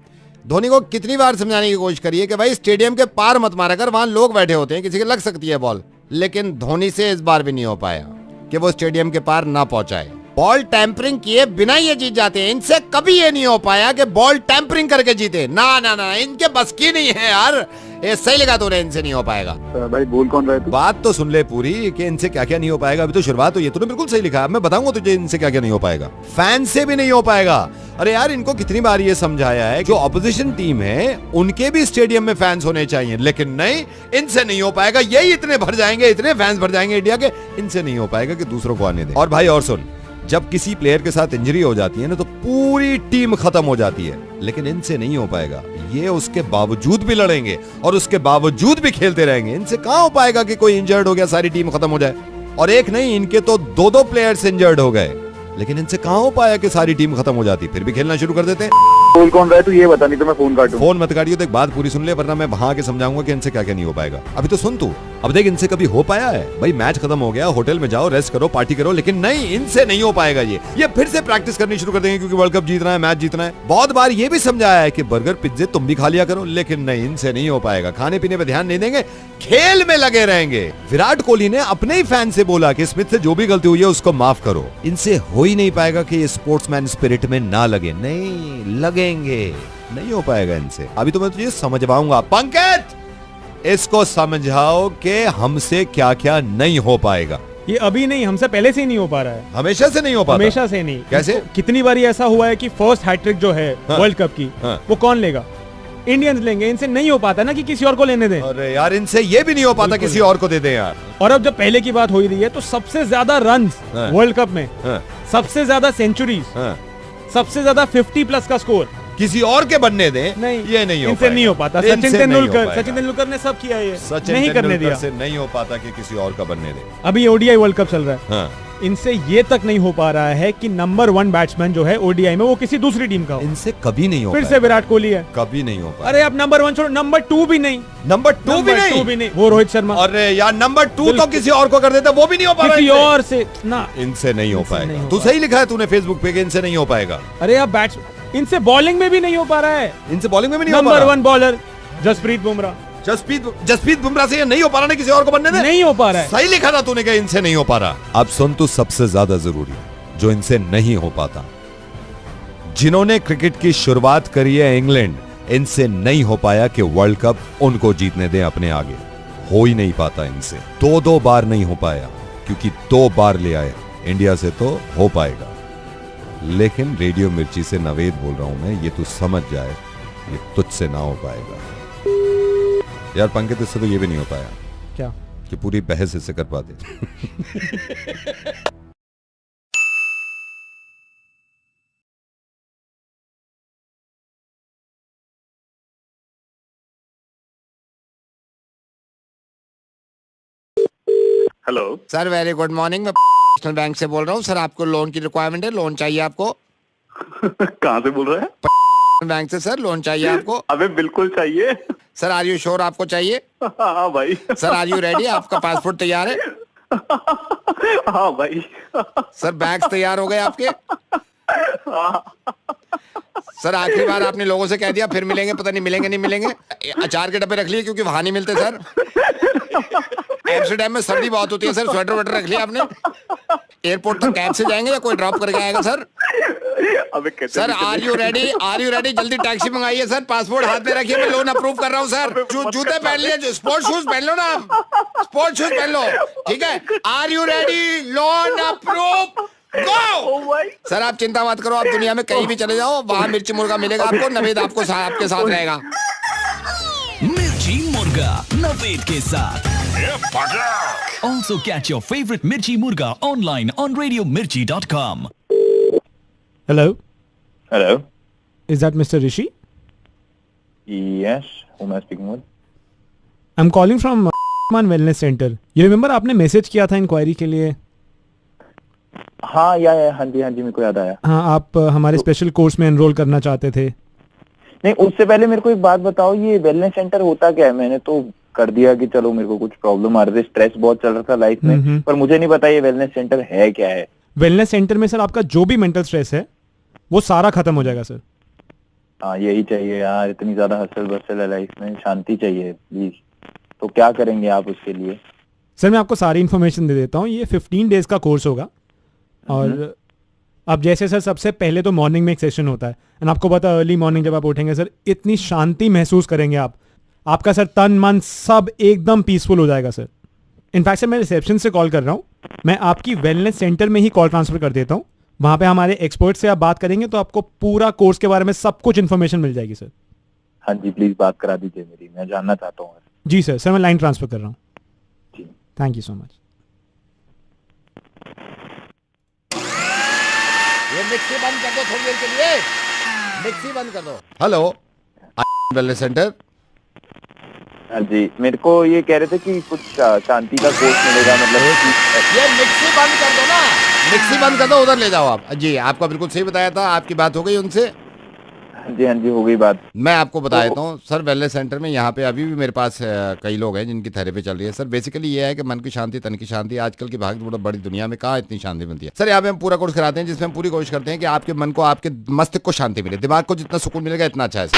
धोनी को कितनी बार समझाने की कोशिश करी है कि भाई स्टेडियम के पार मत मारा कर, वहां लोग बैठे होते हैं, किसी के लग सकती है बॉल, लेकिन धोनी से इस बार भी नहीं हो पाया कि वो स्टेडियम के पार ना पहुंचाए। बॉल टैंपरिंग किए बिना ये जीत जाते हैं। इनसे कभी ये नहीं हो पाया कि बॉल टैंपरिंग करके जीते। ना ना ना, इनके बस की नहीं है यार। ये सही लगा तूने, इनसे नहीं हो पाएगा। भाई बोल कौन रहा है तू? बात तो सुन ले पूरी कि इनसे क्या क्या नहीं हो पाएगा। अभी तो शुरुआत हुई है, तूने बिल्कुल सही लिखा है। मैं बताऊंगा तुझे इनसे क्या क्या नहीं हो पाएगा। फैन से भी नहीं हो पाएगा। अरे यार, इनको कितनी बार ये समझाया है जो ऑपोजिशन टीम है उनके भी स्टेडियम में फैंस होने चाहिए, लेकिन नहीं, इनसे नहीं हो पाएगा। यही इतने भर जाएंगे, इतने फैंस भर जाएंगे इंडिया के, इनसे नहीं हो पाएगा कि दूसरों को आने दे। और भाई और सुन, जब किसी प्लेयर के साथ इंजरी हो जाती है ना तो पूरी टीम खत्म हो जाती है, लेकिन इनसे नहीं हो पाएगा। ये उसके बावजूद भी लड़ेंगे और उसके बावजूद भी खेलते रहेंगे। इनसे कहां हो पाएगा कि कोई इंजर्ड हो गया सारी टीम खत्म हो जाए। और एक नहीं, इनके तो दो प्लेयर्स इंजर्ड हो गए, लेकिन इनसे कहां हो पाया कि सारी टीम खत्म हो जाती, फिर भी खेलना शुरू कर देते। बोल कौन रहा है तू ये बता, नहीं तो मैं फोन काटूं। फोन मत काटियो, तो एक बात पूरी सुन ले, वरना मैं वहां के समझाऊंगा कि इनसे क्या क्या नहीं हो पाएगा। अभी तो सुन तू, अब देख इनसे कभी हो पाया है भाई, मैच खत्म हो गया, होटल में जाओ, रेस्ट करो, पार्टी करो, लेकिन नहीं, इनसे नहीं हो पाएगा। ये फिर से प्रैक्टिस करनी शुरू कर देंगे क्योंकि वर्ल्ड कप जीतना है, मैच जीतना है। बहुत बार ये भी समझाया है कि बर्गर पिज्जे तुम भी खा लिया करो, लेकिन नहीं, इनसे नहीं हो पाएगा। खाने पीने पे ध्यान नहीं देंगे, खेल में लगे रहेंगे। विराट कोहली ने अपने ही फैन से बोला कि स्मिथ से जो भी गलती हुई है उसको माफ करो। इनसे हो ही नहीं पाएगा कि ये स्पोर्ट्समैन स्पिरिट में ना लगे, नहीं लगेंगे, नहीं हो पाएगा इनसे। अभी तो मैं तुझे समझवाऊंगा। पंकज, इसको समझाओ कि हमसे क्या क्या नहीं हो पाएगा। ये अभी नहीं, हमसे पहले से ही नहीं हो पा रहा है। हमेशा से नहीं हो पाता। हमेशा से नहीं। कैसे? कितनी बार ऐसा हुआ है कि फर्स्ट हैट्रिक जो है वर्ल्ड कप की, वो कौन लेगा? इंडियंस लेंगे। इनसे नहीं हो पाता ना कि किसी और को लेने दें। अरे यार, इनसे ये भी नहीं हो पाता किसी और को दे दें यार। और अब जब पहले की बात हो ही रही है, तो सबसे ज्यादा रन्स वर्ल्ड कप में, सबसे ज्यादा सेंचुरीज, सबसे ज्यादा 50+ का स्कोर किसी और के बनने दें, नहीं, ये नहीं हो इनसे नहीं हो पाता। इनसे सचिन नहीं हो तेंदुलकर ने सब किया, ये सचिन नहीं करने दिया। से नहीं हो पाता कि किसी और का बनने दे। अभी ओडीआई वर्ल्ड कप चल रहा है, इनसे ये तक नहीं हो पा रहा है कि नंबर 1 बैट्समैन जो है ओडीआई में वो किसी दूसरी टीम का हो। इनसे कभी नहीं हो फिर से विराट कोहली है, कभी नहीं हो पाएगा। अरे अब नंबर 1 छोड़ो, नंबर 2 भी नहीं, नंबर 2 भी नहीं, वो रोहित शर्मा। अरे यार, नंबर 2 तो किसी और को कर देता, वो भी नहीं हो पा रहा किसी और से ना, इनसे नहीं हो पाएगा। तू सही लिखा है तूने फेसबुक पे कि इनसे नहीं हो पाएगा। अरे अब इनसे बॉलिंग में भी नहीं हो पा रहा है। इनसे बॉलिंग में भी नहीं हो पा रहा। नंबर 1 बॉलर जसप्रीत बुमराह, जसप्रीत बुमराह से ये नहीं हो पा रहा ना किसी और को बनने दे। नहीं हो पा रहा है। सही लिखा था तूने कि इनसे नहीं हो पा रहा। अब सुन, तू सबसे ज्यादा जरूरी जो इनसे नहीं हो पाता, जिन्होंने क्रिकेट की शुरुआत करी है इंग्लैंड, इनसे नहीं हो पाया कि वर्ल्ड कप उनको जीतने दें अपने आगे। हो ही नहीं पाता इनसे। 2 बार नहीं हो पाया, क्योंकि 2 बार ले आए इंडिया से, तो हो पाएगा। लेकिन रेडियो मिर्ची से नवेद बोल रहा हूं मैं, ये तू समझ जाए, ये तुझसे ना हो पाएगा यार। पंकज, इससे तो ये भी नहीं हो पाया क्या कि पूरी बहस इससे कर पाते। Hello sir, very good morning. मैं नेशनल बैंक से बोल रहा हूँ सर, आपको लोन की रिक्वायरमेंट है, लोन चाहिए आपको? कहाँ से बोल रहे हैं? बैंक से सर, लोन चाहिए आपको? अबे बिल्कुल चाहिए। सर, आर यू श्योर आपको चाहिए? हाँ भाई। Sir, are you ready? आपका पासपोर्ट तैयार है? हाँ भाई। सर, बैग्स तैयार हो गए आपके? सर, आखिरी बार आपने लोगों से कह दिया फिर मिलेंगे, पता नहीं मिलेंगे नहीं मिलेंगे। अचार के डब्बे रख लिए क्योंकि वहां नहीं मिलते सर। एम्स्टर्डम में सर्दी बहुत होती है सर, स्वेटर वेटर रख लिया आपने? एयरपोर्ट तक कैब से जाएंगे या कोई ड्रॉप करके आएगा सर? अबे sir, are you ready? Are you ready? जल्दी टैक्सी मंगाइए सर, पासपोर्ट हाथ में रखिए, मैं लोन अप्रूव कर रहा हूँ सर। जूते पहन लिए, स्पोर्ट्स शूज पहन लो ना, स्पोर्ट्स शूज पहन लो, ठीक है? Are you ready? Loan approve, go! Sir, आप चिंता मत करो, आप दुनिया में कहीं भी चले जाओ, वहाँ मिर्ची मुर्गा मिलेगा आपको। नवेद आपको आपके साथ रहेगा। मिर्ची मुर्गा नवेद के साथ। Also catch your favorite Mirchi Murga online on radiomirchi.com. Hello, hello. is that Mr. Rishi? Yes, who am I speaking with? I'm calling from Man Wellness Center. You remember आपने मैसेज किया था इंक्वायरी के लिए? हाँ हाँ जी मेरे को याद आया। हाँ, आप हमारे स्पेशल कोर्स में एनरोल करना चाहते थे। नहीं, उससे पहले मेरे को एक बात बताओ, ये वेलनेस सेंटर होता क्या है? मैंने तो कर दिया कि चलो मेरे को कुछ प्रॉब्लम आ रही थी, स्ट्रेस बहुत चल रहा था लाइफ में, पर मुझे नहीं पता ये वेलनेस सेंटर है क्या है। वेलनेस सेंटर में सर आपका जो भी मेंटल स्ट्रेस है वो सारा खत्म हो जाएगा सर। हाँ, यही चाहिए यार, इतनी ज्यादा हसल बसल है लाइफ में, शांति चाहिए प्लीज। तो क्या करेंगे आप उसके लिए? सर, मैं आपको सारी इन्फॉर्मेशन दे देता हूँ। ये 15 डेज का कोर्स होगा, और अब जैसे सर सबसे पहले तो मॉर्निंग में एक सेशन होता है, एंड आपको पता है अर्ली मॉर्निंग जब आप उठेंगे सर, इतनी शांति महसूस करेंगे आप, आपका सर तन मन सब एकदम पीसफुल हो जाएगा सर। इनफैक्ट सर, मैं रिसेप्शन से कॉल कर रहा हूँ, मैं आपकी वेलनेस सेंटर में ही कॉल ट्रांसफर कर देता हूँ। वहाँ पे हमारे एक्सपर्ट से आप बात करेंगे तो आपको पूरा कोर्स के बारे में सब कुछ इन्फॉर्मेशन मिल जाएगी सर। हाँ जी, प्लीज बात करा दीजिए मेरी, मैं जानना चाहता हूँ। जी सर, मैं लाइन ट्रांसफर कर रहा हूँ। जी, थैंक यू सो मच। ये मिक्सी बंद कर दो थोड़ी देर के लिए। मिक्सी बंद कर दो। Hello wellness centre. हाँ जी, मेरे को ये कह रहे थे कि कुछ शांति का कोर्स मिलेगा, मतलब ये मिक्सी बंद कर दो ना, मिक्सी बंद कर दो, उधर ले जाओ आप। जी आपको बिल्कुल सही बताया था, आपकी बात हो गई उनसे। हाँ जी हो गई बात। मैं आपको बता देता हूँ सर, वेलनेस सेंटर में यहाँ पे अभी भी मेरे पास कई लोग हैं जिनकी थेरेपी चल रही है सर। बेसिकली ये है कि मन की शांति तन की शांति, आजकल की भाग दौड़ बड़ी दुनिया में कहाँ इतनी शांति मिलती है सर। यहाँ पे हम पूरा कोर्स कराते हैं जिसमें हम पूरी कोशिश करते हैं कि आपके मन को, आपके मस्तिष्क को शांति मिले, दिमाग को जितना सुकून मिलेगा इतना अच्छा है सर।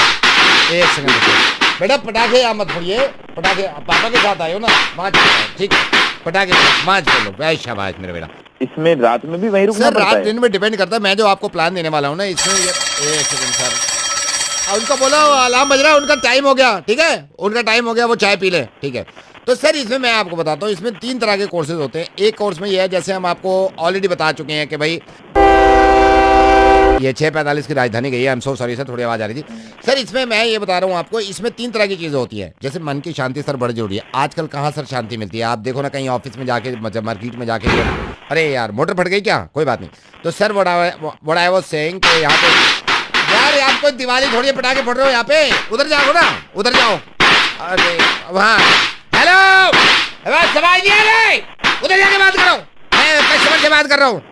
एक सेकंड रुकिए बेटा, पटाखे यहाँ मत फोड़िए, पटाखे पापा के साथ आए हो ना, माँ ठीक है, पटाखे माँ लो, भाई शाबाश मेरे बेटा। इसमें रात में भी वहीं रुकना सर पड़ता रात है? दिन में डिपेंड करता है, मैं जो आपको प्लान देने वाला हूँ ना इसमें ये एक सेकंड सर, उनको बोला अलार्म बज रहा है, उनका टाइम हो गया, ठीक है, उनका टाइम हो गया, वो चाय पी ले, ठीक है। तो सर इसमें मैं आपको बताता हूँ, इसमें 3 तरह के कोर्सेज होते हैं। एक कोर्स में ये है, जैसे हम आपको ऑलरेडी बता चुके हैं कि भाई ये 6:45 की राजधानी गई है। आई एम सो सॉरी सर, थोड़ी आवाज आ रही थी सर। इसमें मैं ये बता रहा हूँ आपको, इसमें 3 तरह की चीजें होती है। जैसे मन की शांति सर बड़ी जरूरी है। आजकल कहाँ सर शांति मिलती है, आप देखो ना कहीं ऑफिस में जाके, मतलब मार्केट में जाके, अरे यार मोटर फट गई क्या, कोई बात नहीं। तो sir what I was saying कि यहाँ पे यार आपको दिवाली थोड़ी पटाखे फोड़ रहे हो यहाँ पे, उधर जाओ ना, उधर जाओ। अरे वहाँ हेलो समझ नहीं आ रहा, उधर जाके बात करो, मैं कस्टमर से बात कर रहा हूँ।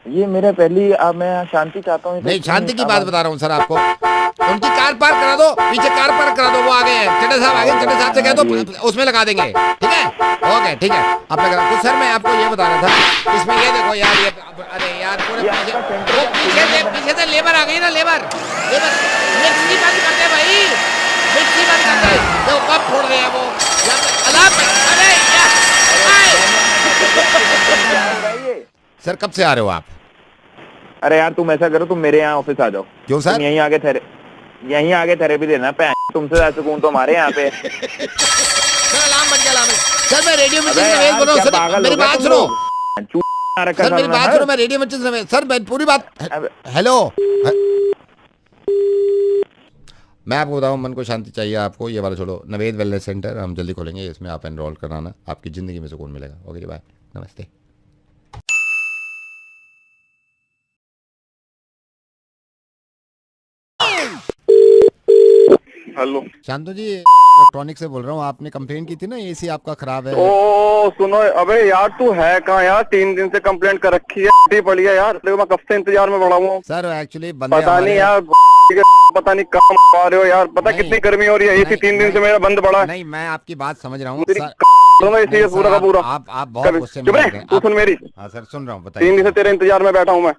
ये मेरा पहली, मैं शांति चाहता हूँ। नहीं शांति की बात बता रहा हूँ सर आपको। उनकी कार पार्क करा दो, पीछे कार पार्क करा दो, वो आ गए हैं, चड्डा साहब आ गए, चड्डा साहब से कह दो उसमें लगा देंगे, ठीक है, ओके ठीक है आप लगा। तो सर मैं आपको ये बता रहा था, इसमें ये देखो यार, ये अरे यार पूरे पीछे से लेबर आ गई ना, लेबर मिक्सी बंद कर दे भाई, मिक्सी बंद कर दे, तो कब फोड़ रहे हैं वो अरे सर कब से आ रहे हो आप? अरे यार तुम ऐसा करो, तुम मेरे यहाँ ऑफिस आ जाओ। क्यों सर? यहीं आगे थेरेपी देना, तुमसे ज्यादा सुकून तो हमारे यहाँ पे। सर अलार्म बज गया, अलार्म सर। मैं रेडियो मिर्ची से बोल रहा हूँ सर, मेरी बात सुनो सर, मेरी बात सुनो, मैं रेडियो मिर्ची से सर, मैं पूरी बात, हेलो मैं आपको बताऊँ, मन को शांति चाहिए आपको, ये वाला छोड़ो, नवेद वेलनेस सेंटर हम जल्दी खोलेंगे, इसमें आप एनरोल कराना, आपकी जिंदगी में सुकून मिलेगा। ओके जी बाय, नमस्ते। हेलो शांतु जी इलेक्ट्रॉनिक से बोल रहा हूँ, आपने कंप्लेन की थी ना एसी आपका खराब है। ओ सुनो, अबे यार तू है कहाँ यार, 3 दिन से कंप्लेंट कर रखी है, पड़ी है यार, देखो मैं कब से इंतजार में पड़ा हूँ सर। एक्चुअली पता नहीं यार, पता नहीं कहाँ आ रहे हो यार, पता कितनी गर्मी हो रही है, एसी 3 दिन से मेरा बंद पड़ा है। नहीं मैं आपकी बात समझ रहा हूँ पूरा का पूरा। आप बहुत गुस्से में हैं। तू सुन मेरी। हाँ सर सुन रहा हूँ, बताइए। 3 दिन से तेरे इंतजार में बैठा हूँ मैं,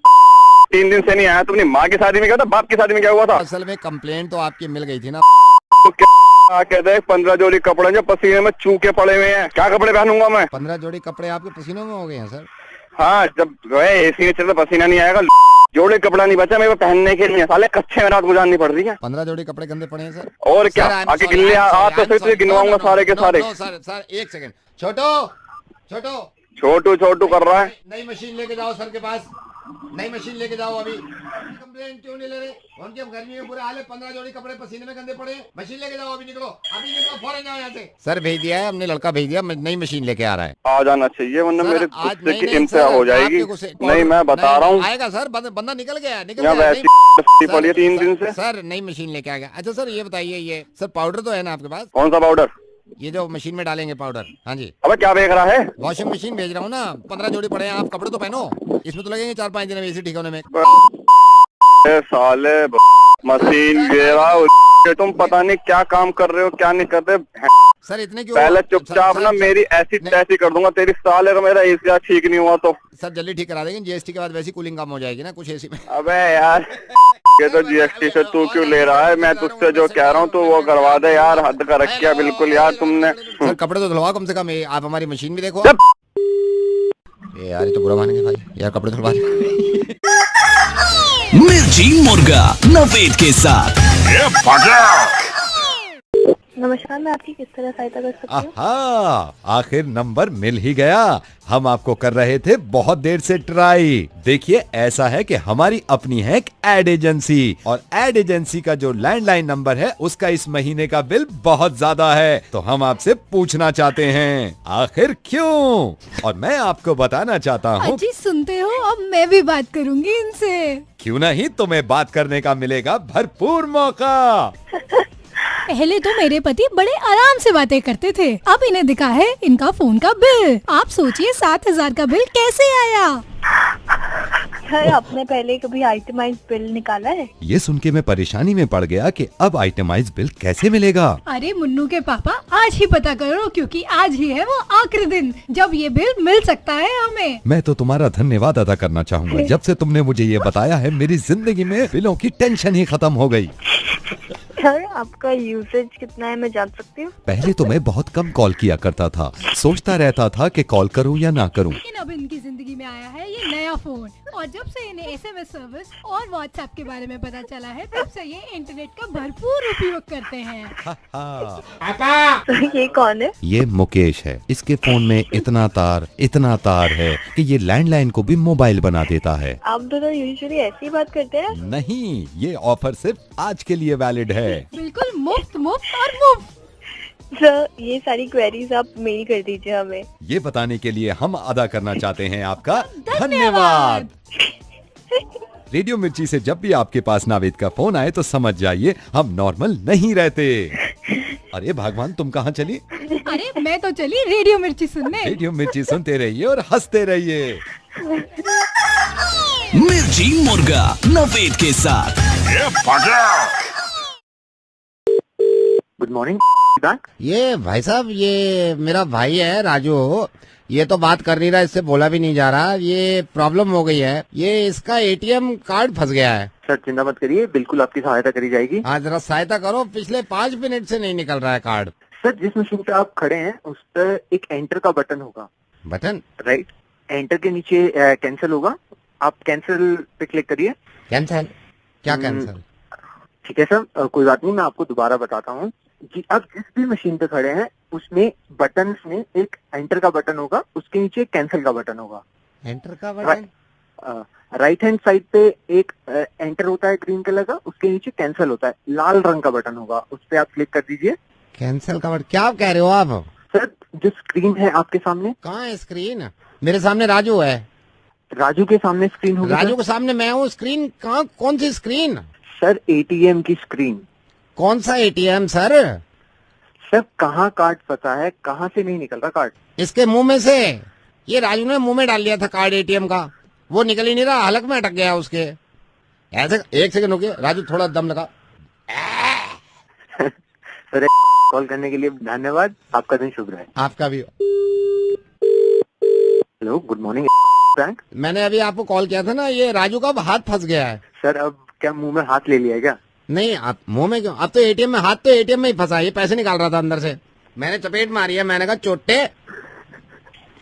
3 दिन से नहीं आया। तुमने माँ की शादी में क्या था, बाप की शादी में क्या हुआ था? असल में कंप्लेंट तो आपकी मिल गई थी ना। तो क्या कहते हैं, 15 जोड़ी कपड़े जो पसीने में चूके पड़े हुए हैं, क्या कपड़े पहनूंगा मैं? 15 जोड़ी कपड़े आपके पसीनों में हो गए हैं सर। हाँ जब एसी में चलता पसीना नहीं आएगा, जोड़े कपड़ा नहीं बचा मेरे को पहनने के लिए, साले कच्चे में रात गुजारनी पड़ रही है। 15 जोड़ी कपड़े गंदे पड़े हैं सर। और क्या आके गिल्ले आप तो फिर गिनवाऊंगा सारे के सारे। सर एक सेकंड, छोटो छोटू कर रहा है। नई मशीन लेके जाओ सर के पास, नई मशीन लेके जाओ। अभी कंप्लेंट क्यों नहीं ले रहे? उनके गर्मी में बुरा हाल है, 15 जोड़ी कपड़े पसीने में गंदे पड़े, मशीन लेके जाओ, अभी निकलो, अभी निकलो, फौरन जाओ यहाँ से। सर भेज दिया है हमने, लड़का भेज दिया, नई मशीन लेके आ रहा है। आ जाना चाहिए वरना मेरे गुस्से की इंतहा हो जाएगी। नहीं मैं बता रहा हूँ, आएगा सर, बंदा निकल गया, पड़ी 3 दिन से। सर नई मशीन लेके आएगा। अच्छा सर ये बताइए, ये सर पाउडर तो है ना आपके पास? कौन सा पाउडर? ये जो मशीन में डालेंगे पाउडर। हाँ जी। अबे क्या देख रहा है? वॉशिंग मशीन भेज रहा हूँ ना, 15 जोड़ी पड़े हैं, आप कपड़े तो पहनो, इसमें तो लगेंगे 4-5 दिन एसी ठीक होने में। साले मशीन गेरा, तुम पता नहीं क्या काम कर रहे हो क्या नहीं कर रहे सर। इतने क्यों? पहले चुपचाप ना मेरी ऐसी तैसी कर दूंगा तेरी, साले का मेरा एसी ठीक नहीं हुआ तो। सर जल्दी ठीक करा देंगे, जीएसटी के बाद वैसी कूलिंग कम हो जाएगी ना कुछ एसी में। अबे यार ये तो जीएसटी से तू क्यों ले रहा है, मैं तुझसे जो कह रहा हूँ तो वो करवा दे यार, हद कर रखा बिल्कुल यार तुमने। सर कपड़े तो धुलवाओ कम से कम, आप हमारी मशीन भी देखो। यार ये तो बुरा मानेंगे भाई, यार कपड़े धुलवा दे। मिर्ची मुर्गा नवेद के साथ। नमस्कार, मैं आपकी किस तरह सहायता कर सकती हूँ? आहा, आखिर नंबर मिल ही गया। हम आपको कर रहे थे बहुत देर से ट्राई। देखिए, ऐसा है कि हमारी अपनी है एक एड एजेंसी, और एड एजेंसी का जो लैंडलाइन नंबर है उसका इस महीने का बिल बहुत ज्यादा है। तो हम आपसे पूछना चाहते हैं, आखिर क्यों? और मैं आपको बताना चाहता हूँ, अजी सुनते हो, अब मैं भी बात करूंगी इनसे। क्यों नहीं, तुम्हें बात करने का मिलेगा भरपूर मौका। पहले तो मेरे पति बड़े आराम से बातें करते थे, अब इन्हें दिखा है इनका फोन का बिल। आप सोचिए 7,000 का बिल कैसे आया। सर, आपने पहले कभी आइटमाइज बिल निकाला है? ये सुन के मैं परेशानी में पड़ गया कि अब आइटमाइज बिल कैसे मिलेगा। अरे मुन्नू के पापा, आज ही पता करो, क्योंकि आज ही है वो आखिरी दिन जब ये बिल मिल सकता है हमें। मैं तो तुम्हारा धन्यवाद अदा करना चाहूंगा। जब से तुमने मुझे ये बताया है, मेरी जिंदगी में बिलों की टेंशन ही खत्म हो गई। सर, आपका यूसेज कितना है, मैं जान सकती हूँ? पहले तो मैं बहुत कम कॉल किया करता था, सोचता रहता था कि कॉल करूं या ना करूं। लेकिन अब इनकी जिंदगी में आया है ये नया फोन, और जब से इन्हें SMS सर्विस और व्हाट्सएप के बारे में पता चला है, तब से ये इंटरनेट का भरपूर उपयोग करते हैं। सर, ये कौन है? ये मुकेश है। इसके फोन में इतना तार है कि ये लैंडलाइन को भी मोबाइल बना देता है। आप दोनों यूजुअली ऐसी ही बात करते हैं? नहीं, ये ऑफर सिर्फ आज के लिए वैलिड है। बिल्कुल मुफ्त और मुफ्त। सर, ये सारी क्वेरीज आप मेल कर दीजिए हमें। ये बताने के लिए हम अदा करना चाहते हैं आपका धन्यवाद। रेडियो मिर्ची से जब भी आपके पास नावेद का फोन आए तो समझ जाइए हम नॉर्मल नहीं रहते। अरे भगवान, तुम कहाँ चली? अरे मैं तो चली रेडियो मिर्ची सुनने। रेडियो मिर्ची सुनते रहिए और हंसते रहिए। मिर्ची मुर्गा नवेद के साथ। Good morning bank. ये भाई साहब, ये मेरा भाई है राजू। ये तो बात कर नहीं रहा, इससे बोला भी नहीं जा रहा। ये प्रॉब्लम हो गई है, ये इसका ATM कार्ड फंस गया है। सर चिंता मत करिए, बिल्कुल आपकी सहायता करी जाएगी। हाँ, जरा सहायता करो, पिछले 5 मिनट से नहीं निकल रहा है कार्ड। सर, जिस मशीन पे आप खड़े हैं उस पर एक एंटर का बटन होगा। बटन? राइट, एंटर के नीचे कैंसिल होगा, आप कैंसिल पे क्लिक करिए। कैंसिल? क्या कैंसिल? ठीक है सर, कोई बात नहीं, मैं आपको दोबारा बताता हूँ कि आप जिस भी मशीन पे खड़े हैं उसमें बटन्स में एक एंटर का बटन होगा, उसके नीचे कैंसिल का बटन होगा। एंटर का बटन? राइट हैंड साइड पे एक एंटर होता है ग्रीन कलर का, उसके नीचे कैंसिल होता है, लाल रंग का बटन होगा, उस पर आप क्लिक कर दीजिए। कैंसिल का बटन? क्या कह रहे हो आप? सर, जो स्क्रीन है आपके सामने। कहाँ है स्क्रीन? मेरे सामने राजू है। राजू के सामने स्क्रीन होगी। राजू के सामने मैं हूँ। स्क्रीन कहाँ? कौन सी स्क्रीन? सर, ATM की स्क्रीन। कौन सा ATM सर? सर, कहाँ कार्ड फंसा है, कहाँ से नहीं निकल रहा कार्ड? इसके मुंह में से। ये राजू ने मुंह में डाल लिया था कार्ड ATM का, वो निकल ही नहीं रहा, हलक में अटक गया उसके। ऐसे 1 सेकंड रुकिए राजू, थोड़ा दम लगा। सर, कॉल करने के लिए धन्यवाद, आपका दिन शुभ रहे। आपका भी। Hello, good morning bank. मैंने अभी आपको कॉल किया था ना, ये राजू का अब हाथ फंस गया है। सर, अब क्या मुंह में हाथ ले लिया क्या? नहीं, आप मुंह में क्यों? अब तो ATM में, हाथ तो ATM में ही फंसा है, ये पैसे निकाल रहा था अंदर से, मैंने चपेट मारी है, मैंने कहा चोटे,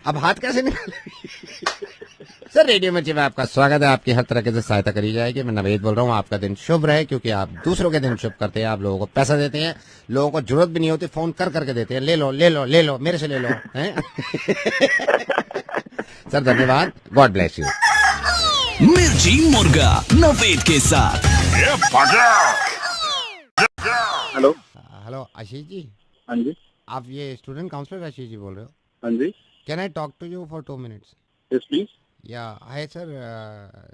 अब हाथ कैसे निकाले? सर, रेडियो मिर्ची में आपका स्वागत है, आपकी हर तरह से सहायता करी जाएगी। मैं नवेद बोल रहा हूँ। आपका दिन शुभ रहे, क्योंकि आप दूसरों के दिन शुभ करते हैं, आप लोगों को पैसा देते हैं, लोगों को जरूरत भी नहीं होती, फोन कर करके देते हैं, ले लो ले लो ले लो, मेरे से ले लो, हैं? सर धन्यवाद, गॉड ब्लेस यू। मिर्ची मुर्गा नवेद के साथ। हेलो। हेलो आशीष जी। हाँ जी। आप ये स्टूडेंट काउंसलर आशीष जी बोल रहे हो? हाँ जी। Can I talk to you for 2 minutes? Yes please. Yeah hi sir,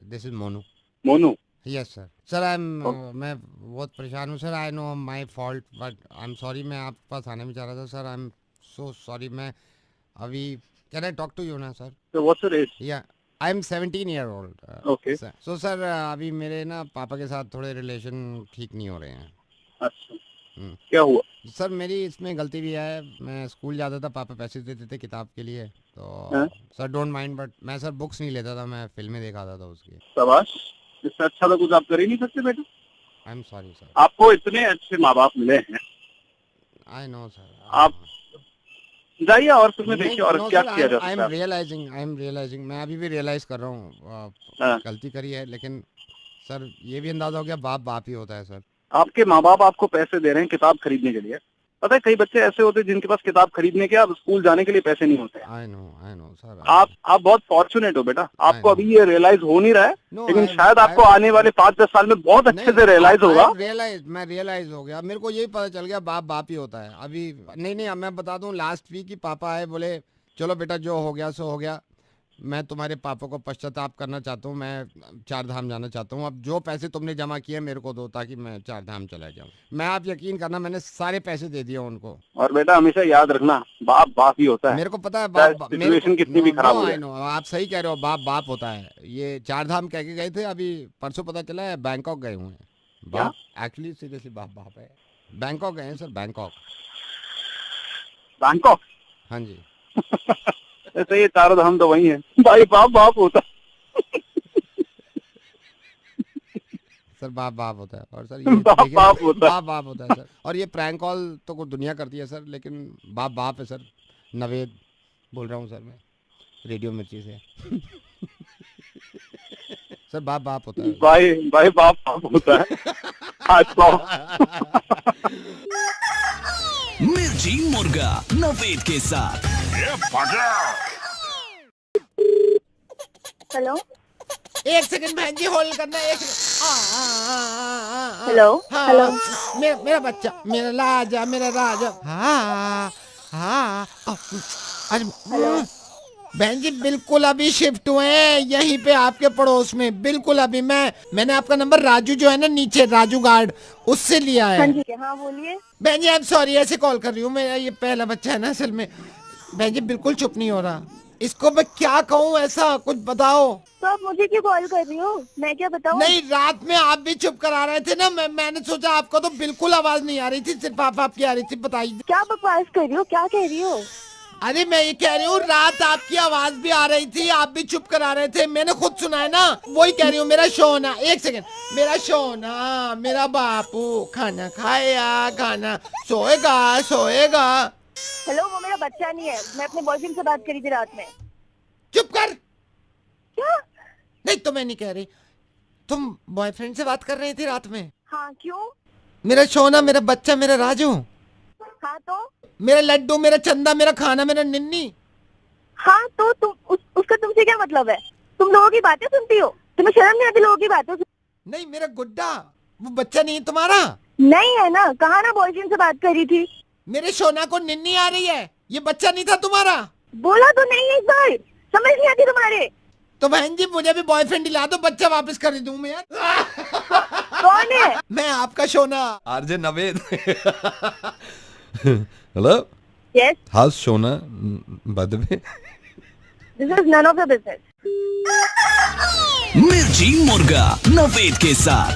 this is Monu. Monu. Yes sir. Sir मैं बहुत परेशान हूँ sir. I know my fault, but I am sorry. मैं आपके पास आने में चाह रहा था sir. I am so sorry. मैं अभी, can I talk to you ना sir? So what's your age? Yeah I am 17 year old. Okay. So sir, अभी मेरे ना पापा के साथ थोड़े रिलेशन ठीक नहीं हो रहे हैं। अच्छा, क्या हुआ? सर, मेरी इसमें गलती भी है। मैं स्कूल जाता था, पापा पैसे देते थे किताब के लिए, तो सर डोंट माइंड, बट मैं सर बुक्स नहीं लेता था, मैं फिल्में दिखाता था उसकी। शाबाश, इससे अच्छा तो कुछ आप कर ही नहीं सकते बेटा। आई एम सॉरी सर। आपको इतने अच्छे माँ बाप मिले हैं। I know sir. आप जाइए और फिल्में देखिए और क्या किया जा आई सकता एम है। रियलाइजिंग, मैं अभी भी रियलाइज कर रहा हूँ गलती करी है, लेकिन सर ये भी अंदाजा हो गया, बाप बाप ही होता है सर। आपके माँ बाप आपको पैसे दे रहे हैं किताब खरीदने के लिए, पता है कई बच्चे ऐसे होते हैं जिनके पास किताब खरीदने के अब स्कूल जाने के लिए पैसे नहीं होते। I know sir. आप बहुत फॉर्चुनेट हो बेटा, आपको know. अभी ये रियलाइज हो नहीं रहा है, No, लेकिन I- शायद आपको I- आने वाले 5-10 साल में बहुत अच्छे से रियलाइज होगा। मैं रियलाइज हो गया, मेरे को यही पता चल गया बाप ही होता है। अभी नहीं मैं बता दूं, लास्ट वीक ही पापा आए, बोले चलो बेटा जो हो गया सो हो गया, मैं तुम्हारे पापा को पश्चाताप करना चाहता हूँ, मैं 4 धाम जाना चाहता हूँ, अब जो पैसे तुमने जमा किए मेरे को दो ताकि मैं 4 धाम चला जाऊँ। मैं, आप यकीन करना, मैंने सारे पैसे दे दिए उनको। और बेटा हमेशा याद रखना, बाप ही होता है। मेरे को पता है सिचुएशन कितनी भी खराब हो जाए। आप सही कह रहे हो, बाप होता है। ये 4 धाम कह के गए थे, अभी परसों पता चला है बैंकॉक गए हुए हैं। बाप एक्चुअली सीरियसली बाप है। बैंकॉक गए हैं सर, बैंकॉक। हाँ जी। ऐसे ये 4 धाम तो वही है भाई, बाप होता है। सर बाप होता है। और सर ये बाप होता है सर। और ये प्रैंक कॉल तो कोई दुनिया करती है सर, लेकिन बाप है सर। नवेद बोल रहा हूँ सर मैं, रेडियो मिर्ची से। सर बाप होता है भाई बाप होता है। आज तो मिर्ची मुर्गा नवेद के साथ। हेलो, एक सेकंड बहन जी, होल्ड करना एक हेलो, हेलो। मेरा बच्चा, मेरा राजा। हाँ आज बहन जी बिल्कुल अभी शिफ्ट हुए हैं यहीं पे आपके पड़ोस में, बिल्कुल अभी। मैंने आपका नंबर राजू जो है ना नीचे, राजू गार्ड, उससे लिया है। हाँ जी, हाँ बोलिए। बहन जी आई एम सॉरी, ऐसे कॉल कर रही हूँ, मेरा ये पहला बच्चा है ना असल में। बहन जी बिल्कुल चुप नहीं हो रहा, इसको मैं क्या कहूँ, ऐसा कुछ बताओ। तो आप मुझे क्यों कॉल कर रही हो, मैं क्या बताऊँ? नहीं, रात में आप भी चुप करा रहे थे ना, मैंने सोचा आपको तो बिल्कुल आवाज नहीं आ रही थी, सिर्फ आपकी आ रही थी। बताइए क्या बकवास कर रही हो, क्या कह रही हो? अरे मैं ये कह रही हूँ, रात आपकी आवाज भी आ रही थी, आप भी चुप करा रहे थे, मैंने खुद सुना है ना, वही कह रही हूँ। मेरा शोना, एक सेकंड, मेरा शोना, मेरा बापू खाना खाया, खाना सोएगा। हेलो, वो मेरा बच्चा नहीं है, मैं अपने बॉयफ्रेंड से बात करी थी रात में। चुप कर। क्या? नहीं तो मैं नहीं कह रही, तुम बॉयफ्रेंड से बात कर रही थी रात में? हाँ, क्यों? मेरा सोना, मेरा बच्चा, मेरा राजू, हाँ तो? मेरा लड्डू, मेरा चंदा, मेरा खाना, मेरा निन्नी। हाँ तो उसका तुमसे क्या मतलब है? तुम लोगों की बातें सुनती हो, तुम्हें शर्म नहीं आती लोगों की बातों से? नहीं, मेरा गुड्डा, वो बच्चा नहीं है तुम्हारा? नहीं है ना, कहा ना बॉयफ्रेंड से बात करी थी। मेरे सोना को निन्नी आ रही है, ये बच्चा नहीं था तुम्हारा? बोला तो नहीं, एक बार समझ नहीं आती तुम्हारे। तो बहन जी मुझे भी बॉयफ्रेंड दिला दो, बच्चा वापस कर दूं मैं यार। कौन है? मैं आपका Sona. RJ Naved. Hello, yes, how Sona by the way? This is none of your business. Mirchi Murga Naved के साथ।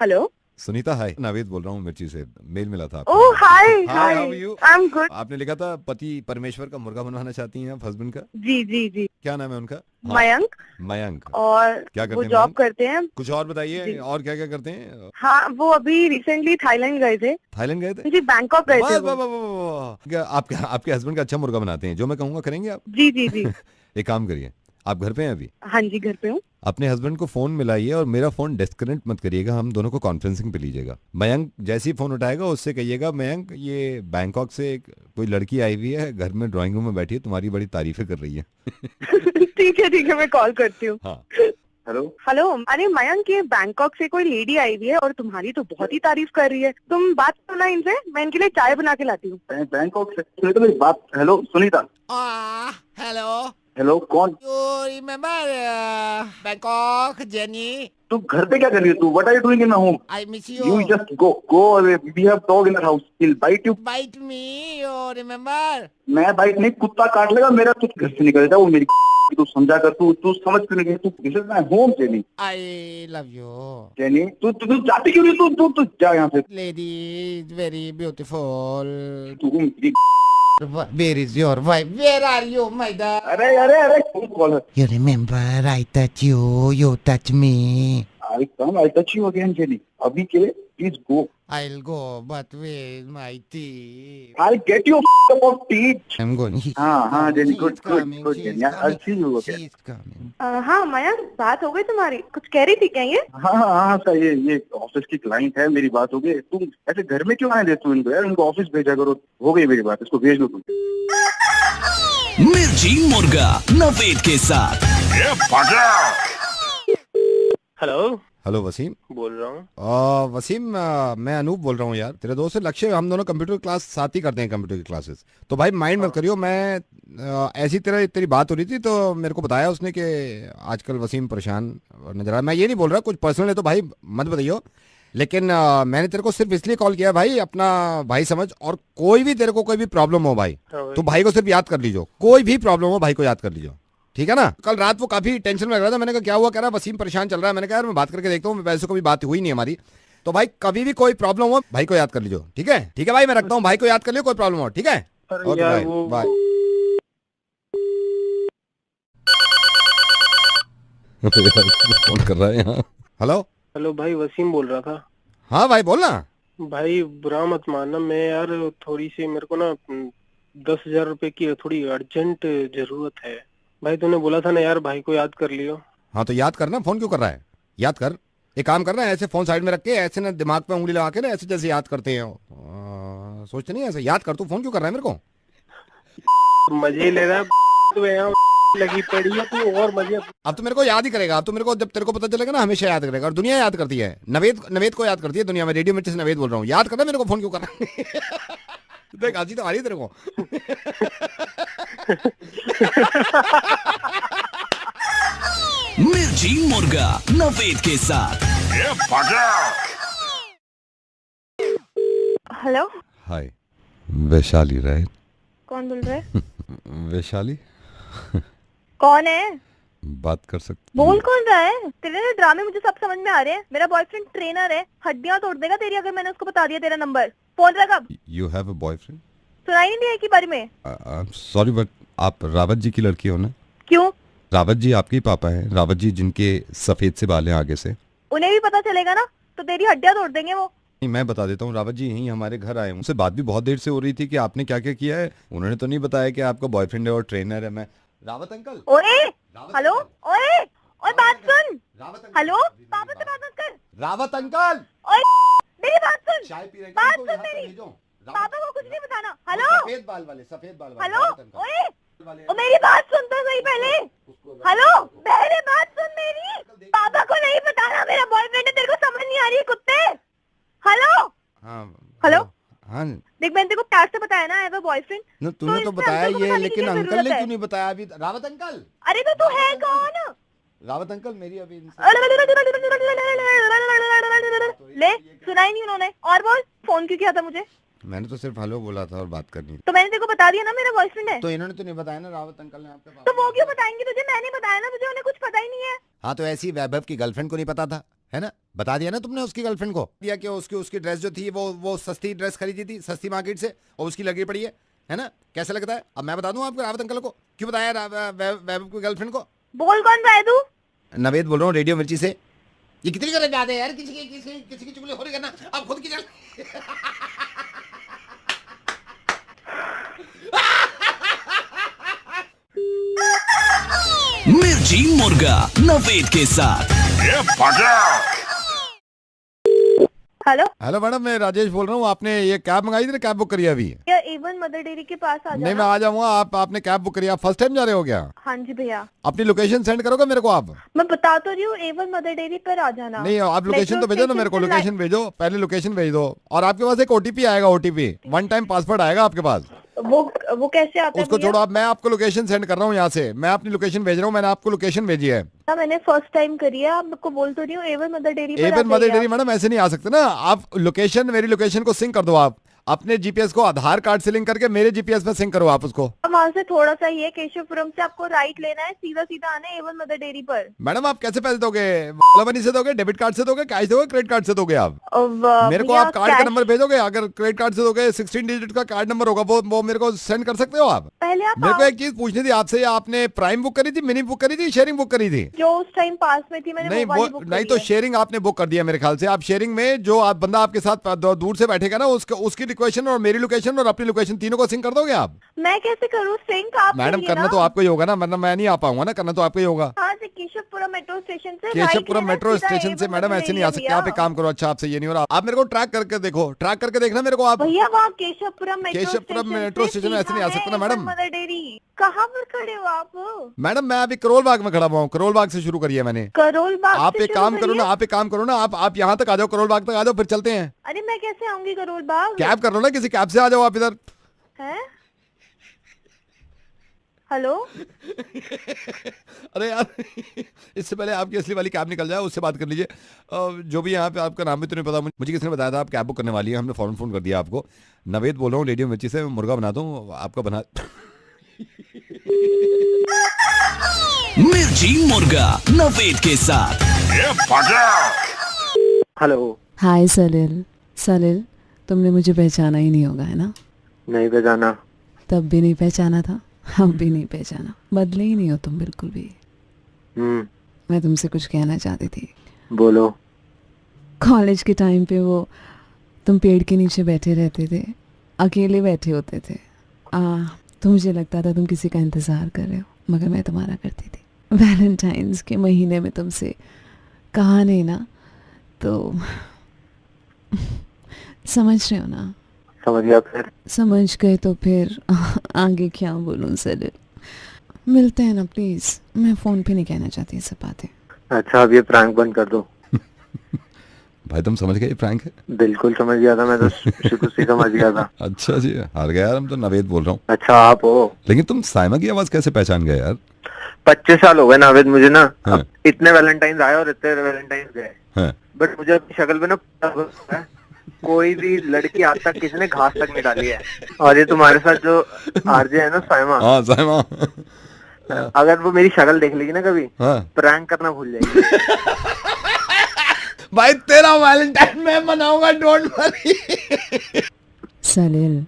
हेलो, सुनीता, हाय, नवेद बोल रहा हूँ मिर्ची से, मेल मिला था आपको। ओह हाय, Hi, hi, how are you? I am good. आपने लिखा था पति परमेश्वर का मुर्गा बनवाना चाहती हैं आप हस्बैंड का, जी जी जी, क्या नाम है उनका? हाँ, मयंक, मयंक। और क्या करते वो हैं जॉब मयंक? करते हैं। कुछ और जी। बताइए, और क्या क्या करते हैं? हाँ, वो अभी रिसेंटली थाईलैंड गए थे। थाईलैंड गए थे? जी, बैंकॉक गए थे वाह, वो। वाह, वाह, वाह, वाह। क्या आपके हस्बैंड का अच्छा मुर्गा बनाते हैं, जो मैं कहूँगा करेंगे आप? जी जी जी। एक काम करिए, आप घर पे हैं अभी? हाँ जी, घर पे हूँ। अपने हस्बैंड को फोन मिलाइए और मेरा फोन डिस्कनेक्ट मत करिएगा, हम दोनों को कॉन्फ्रेंसिंग पे लीजिएगा। मयंक जैसे ही फोन उठाएगा उससे कहिएगा, मयंक ये बैंकॉक से कोई लड़की आई हुई है, घर में ड्राइंग रूम में बैठी है, तुम्हारी बड़ी तारीफें कर रही है। ठीक है, मैं कॉल करती हूँ। हाँ। हेलो, हेलो, अरे मयंक, ये बैंकॉक से कोई लेडी आई हुई है और तुम्हारी तो बहुत ही तारीफ कर रही है। तुम बात करो ना इनसे, मैं इनके लिए चाय बना के लाती हूँ। बैंकॉक से सुनीता मेरी बात। हेलो सुनीता। हेलो, हेलो, कौन? You remember Bangkok Jenny? तू घर पे क्या कर रही है? तू what are you doing in my home? I miss you you. Just go away, we have dog in our house, will bite you. Bite me, you remember? मैं bite नहीं, कुत्ता काट लेगा मेरा, तू घर से निकल जा। वो मेरी तू समझा कर, तू समझ क्यों नहीं? तू this is my home jenny. I love you jenny, तू जाती क्यों नहीं? तू जा यहाँ से। Lady, very beautiful. तू मेरी। Where is your wife? Where are you, my dad? अरे कौन कॉल है? You remember I touch you, you touch me. I touch you again Jenny. अभी के लिए please go. I'll go, but with my teeth. I get you cup of tea. I'm going. हाँ Jenny, She's good good coming, good she's Jenny, I see you okay. She's coming. हाँ माया, बात हो गई तुम्हारी? कुछ कह रही थी क्या ये? हाँ हाँ हाँ सर, ये ऑफिस की क्लाइंट है, मेरी बात हो गई। तुम ऐसे घर में क्यों आए दे तू इनको यार, इनको ऑफिस भेजा करो। हो गई मेरी बात, इसको भेज दो तुम। मिर्ची मुर्गा नवेद के साथ। Hello, hello Wasim. बोल रहा हूँ। वसीम, मैं अनूप बोल रहा हूँ यार, तेरे दोस्त है लक्ष्य। हम दोनों कंप्यूटर क्लास साथ ही करते हैं, कंप्यूटर की क्लासेस। तो भाई माइंड मत करियो, मैं ऐसी तरह तेरी बात हो रही थी तो मेरे को बताया उसने कि आजकल वसीम परेशान नजर आ। मैं ये नहीं बोल रहा कुछ पर्सनल है तो भाई मत बताइयो, लेकिन मैंने तेरे को सिर्फ इसलिए कॉल किया भाई, अपना भाई समझ। और कोई भी तेरे को कोई भी प्रॉब्लम हो भाई, तो भाई को सिर्फ याद कर लीजिए। कोई भी प्रॉब्लम हो भाई को याद कर लीजिए, ठीक है ना। कल रात वो काफी टेंशन में लग रहा था, मैंने कहा क्या हुआ, कह रहा वसीम परेशान चल रहा है। मैंने कहा यार मैं बात करके देखता हूँ, वैसे कभी बात हुई नहीं हमारी। तो भाई कभी भी कोई प्रॉब्लम हो भाई को याद कर लीजिए, ठीक है। ठीक है भाई, मैं रखता हूँ, भाई को याद कर लियो, कोई प्रॉब्लम हो, ठीक है। ओके भाई, बाय। फोन कर रहा है यहाँ। हेलो हेलो भाई, वसीम बोल रहा था। हाँ भाई बोल ना। भाई बुरा मत मानना, मैं यार थोड़ी सी मेरे को ना 10,000 रुपए की थोड़ी अर्जेंट जरूरत है। भाई तूने बोला था ना यार, भाई को याद कर लियो। हाँ तो याद करना, फोन क्यों कर रहा है, याद कर। एक काम करना है, ऐसे फोन साइड में रख के ऐसे ना दिमाग पे उंगली लगा के ना ऐसे जैसे याद करते हैं, सोचते नहीं ऐसे याद कर। तू फोन क्यों कर रहा है मेरे को? मजे ले रहा है तू, यहाँ लगी पड़ी है तू और मजे। अब तो मेरे को याद ही करेगा, अब तो मेरे को जब तेरे को पता चलेगा ना हमेशा याद करेगा। और दुनिया याद करती है, नवेद को याद करती है दुनिया में। रेडियो मिर्ची से नवेद बोल रहा हूँ, याद करना मेरे को, फोन क्यों कर रहा है? देख हंसी तो आ रही है तेरे को। मिर्ची मुर्गा नवेद के साथ। हेलो, हाय वैशाली, राइट? कौन बोल रहा है? वैशाली कौन है? बात कर सकते? बोल कौन रहा है? तेरे ना ड्रामे मुझे सब समझ में आ रहे हैं। मेरा बॉयफ्रेंड ट्रेनर है, हड्डियां तोड़ देगा तेरी अगर मैंने उसको बता दिया तेरा नंबर। फोन रख अब। You have a boyfriend? सुनाई नहीं दिया के बारे में? सॉरी बट आप रावत जी की लड़की हो ना? क्यों? रावत जी आपके ही पापा हैं, रावत जी जिनके सफेद से बाल हैं आगे से। उन्हें भी पता चलेगा ना तो तेरी हड्डियां तोड़ देंगे वो। नहीं मैं बता देता हूँ, रावत जी यहीं हमारे घर आए हैं। उनसे बात भी बहुत देर से हो रही थी कि आपने क्या क्या किया है। उन्होंने तो नहीं बताया कि आपका बॉयफ्रेंड है और ट्रेनर है। मैं रावत अंकल। ओए हेलो, ओए ओए बात सुन। हेलो, पापा से बात मत कर। रावत अंकल, ओए मेरी बात सुन, चाय पी रहे बात सुन मेरी। पापा को कुछ नहीं बताना। हेलो, सफेद बाल वाले हेलो, ओए ओ मेरी बात सुन तो सही पहले। हेलो, पहले बात सुन मेरी। पापा को नहीं बताना मेरा बॉयफ्रेंड है, तेरे को समझ नहीं आ रही है कुत्ते। हेलो हेलो, हाँ देख मैंने तेरे को प्यार से बताया ना, आई हैव अ बॉयफ्रेंड। न, तूने तो बताया ये, लेकिन अंकल ने क्यों नहीं बताया अभी? रावत अंकल। अरे तो तू है कौन? रावत अंकल मेरी अभी ले, सुना ही नहीं उन्होंने। और बोल, फोन क्यों किया था मुझे? मैंने तो सिर्फ हेलो बोला था और बात करनी थी। तो मैंने तेरे को बता दिया ना मेरा बॉयफ्रेंड है। तो इन्होंने तो नहीं बताया ना, रावत अंकल ने आपके पास। तो वो क्यों बताएंगे तुझे? मैंने बताया ना तुझे, उन्हें कुछ पता ही नहीं है। हाँ तो ऐसी वैभव की गर्लफ्रेंड को नहीं पता था, है ना? बता दिया ना तुमने उसकी गर्लफ्रेंड को, दिया कि उसकी ड्रेस जो थी वो सस्ती ड्रेस खरीदी थी सस्ती मार्केट से और उसकी लगी पड़ी है ना? कैसा लगता है? अब मैं बता दूं आपको रावत अंकल को क्यों बताया वैभव की गर्लफ्रेंड को। बोल कौन रहा है तू? नवेद बोल रहा हूँ, रेडियो मिर्ची से। ये कितनी करने जाते हैं यार, किसी की चुगली हो रही करना, अब खुद की चल। मिर्ची मुर्गा नवेद के साथ। हेलो हेलो मैडम, मैं राजेश बोल रहा हूँ। आपने ये कैब मंगाई थी ना, कैब बुक करी है अभी? क्या एवन मदर डेयरी के पास आ नहीं मैं जाना? आ जाऊंगा। आपने कैब बुक करी, आप फर्स्ट टाइम जा रहे हो क्या? हाँ जी भैया। अपनी लोकेशन सेंड करोगे मेरे को आप? मैं बता तो रही हूँ, एवन मदर डेयरी पर आ जाना। नहीं आप लोकेशन तो भेजो ना मेरे को, लोकेशन भेजो, पहले लोकेशन भेज दो। और आपके पास एक ओटीपी आएगा, ओटीपी 1 टाइम पासवर्ड आएगा आपके पास। वो कैसे आता है? उसको छोड़ो, अब मैं आपको लोकेशन सेंड कर रहा हूँ यहाँ से। मैं अपनी लोकेशन भेज रहा हूँ, मैंने आपको लोकेशन भेजी है। मैंने फर्स्ट टाइम करी है, आपको बोल तो रही हूँ एवन मदर डेयरी पर एवन मदर डेयरी मैडम ऐसे नहीं आ सकते ना। आप लोकेशन, मेरी लोकेशन को सिंक कर दो आप। अपने जीपीएस को आधार कार्ड से लिंक करके मेरे जीपीएस में सिंक करो आप उसको। वहाँ से थोड़ा सा ही है, केशवपुरम से आपको राइट लेना है, सीधा सीधा आना है एवन मदर डेयरी पर। मैडम आप कैसे पैसे दोगे? ओला मनी से दोगे, डेबिट कार्ड से दोगे, कैश दोगे, क्रेडिट कार्ड से दोगे आप? मेरे को आप कार्ड का नंबर भेजोगे? अगर क्रेडिट कार्ड से दोगे 16 डिजिट का कार्ड नंबर होगा, वो मेरे को सेंड कर सकते हो आप? पहले आप मेरे को एक चीज पूछनी थी आपसे, आपने प्राइम बुक करी थी, मिनी बुक करी थी, शेयरिंग बुक करी थी? जो उस टाइम पास में थी मैंने नहीं वो वाली वो बुक नहीं करी तो है। शेयरिंग आपने बुक कर दिया मेरे ख्याल से। आप शेयरिंग में जो आप बंदा आपके साथ दूर से बैठेगा ना, उसकी लोकेशन और मेरी लोकेशन और अपनी लोकेशन तीनों को सिंक कर दोगे आप? मैं कैसे करूँ सिंक? आप मैडम करिए करना ना। तो आपको ही होगा ना, वरना मैं नहीं आ पाऊंगा ना, करना तो आपको ही होगा। हाँ से केशवपुरम मेट्रो स्टेशन से केशवपुरम मेट्रो स्टेशन से मैडम ऐसे नहीं आ सकते। आप एक काम करो, अच्छा आपसे ये नहीं हो रहा, आप मेरे को ट्रैक करके देखो, ट्रैक करके देखना मेरे को आप। भैया वहाँ केशवपुरम मेट्रो स्टेशन ऐसे नहीं आ सकता ना मैडम। मदर डेयरी कहाँ पर खड़े हो आप? मैडम मैं अभी करोल बाग में खड़ा हुआ हूँ, करोल बाग से शुरू करिए मैंने। करोल बाग आप से एक शुरू काम करो ना, करिए। आप एक काम करो ना, आप यहाँ तक आ जाओ, करोल बाग तक आ जाओ, फिर चलते हैं। अरे मैं कैसे आऊंगी करोल बाग? कैब कर लो ना, किसी कैब से आ जाओ आप इधर। है हेलो अरे यार इससे पहले आपकी असली वाली कैब निकल जाए, उससे बात कर लीजिए। जो भी यहाँ पे आपका नाम भी तो नहीं पता मुझे, किसने बताया था आप कैब बुक करने वाली है? हमने फौरन फोन कर दिया आपको। नवेद बोल रहा हूँ रेडियो मिर्ची से, मुर्गा बनाता हूँ आपका बना। मिर्ची मुर्गा नवेद के साथ। हेलो। हाय सलिल। सलिल तुमने मुझे पहचाना ही नहीं होगा, है ना? नहीं पहचाना। तब भी नहीं पहचाना था, अब भी नहीं पहचाना, बदले ही नहीं हो तुम बिल्कुल भी। मैं तुमसे कुछ कहना चाहती थी। बोलो। कॉलेज के टाइम पे वो तुम पेड़ के नीचे बैठे रहते थे, अकेले बैठे होते थे। तो मुझे लगता था तुम किसी का इंतज़ार कर रहे हो, मगर मैं तुम्हारा करती थी। वैलेंटाइंस के महीने में तुमसे कहा नहीं ना, तो समझ रहे हो ना? समझ गया। फिर समझ गए तो फिर आगे क्या बोलूं सलिल? मिलते हैं ना प्लीज, मैं फोन पे नहीं कहना चाहती ये सब बातें। अच्छा अब ये प्रैंक बंद कर दो। भाई तुम समझ गए ये प्रैंक है? बिल्कुल समझ गया था मैं तो, शुरू से समझ गया था। अच्छा जी, हार गया यार, हम तो नवेद बोल रहा हूँ। अच्छा आप हो? लेकिन तुम साइमा की आवाज कैसे पहचान गए यार? 25 साल हो गए नावेद मुझे ना। हाँ। अब इतने वैलेंटाइन आए और इतने वैलेंटाइन गए, हाँ। बट मुझे अपनी शक्ल पे ना कोई भी लड़की आज तक किसी ने घास तक नहीं डाली है। और ये तुम्हारे साथ जो आरजे है ना साइमा, हाँ साइमा, अगर वो मेरी शक्ल देख लेगी ना कभी, हाँ। प्रैंक करना भूल जाएगी। भाई तेरा वैलेंटाइन मैं मनाऊंगा, डोंट वरी। सलिल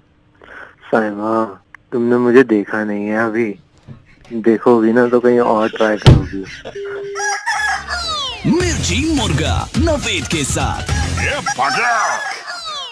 साइमा तुमने मुझे देखा नहीं है अभी, देखोगी ना तो कहीं और ट्राई करोगी। मिर्ची मुर्गा नवेद के साथ।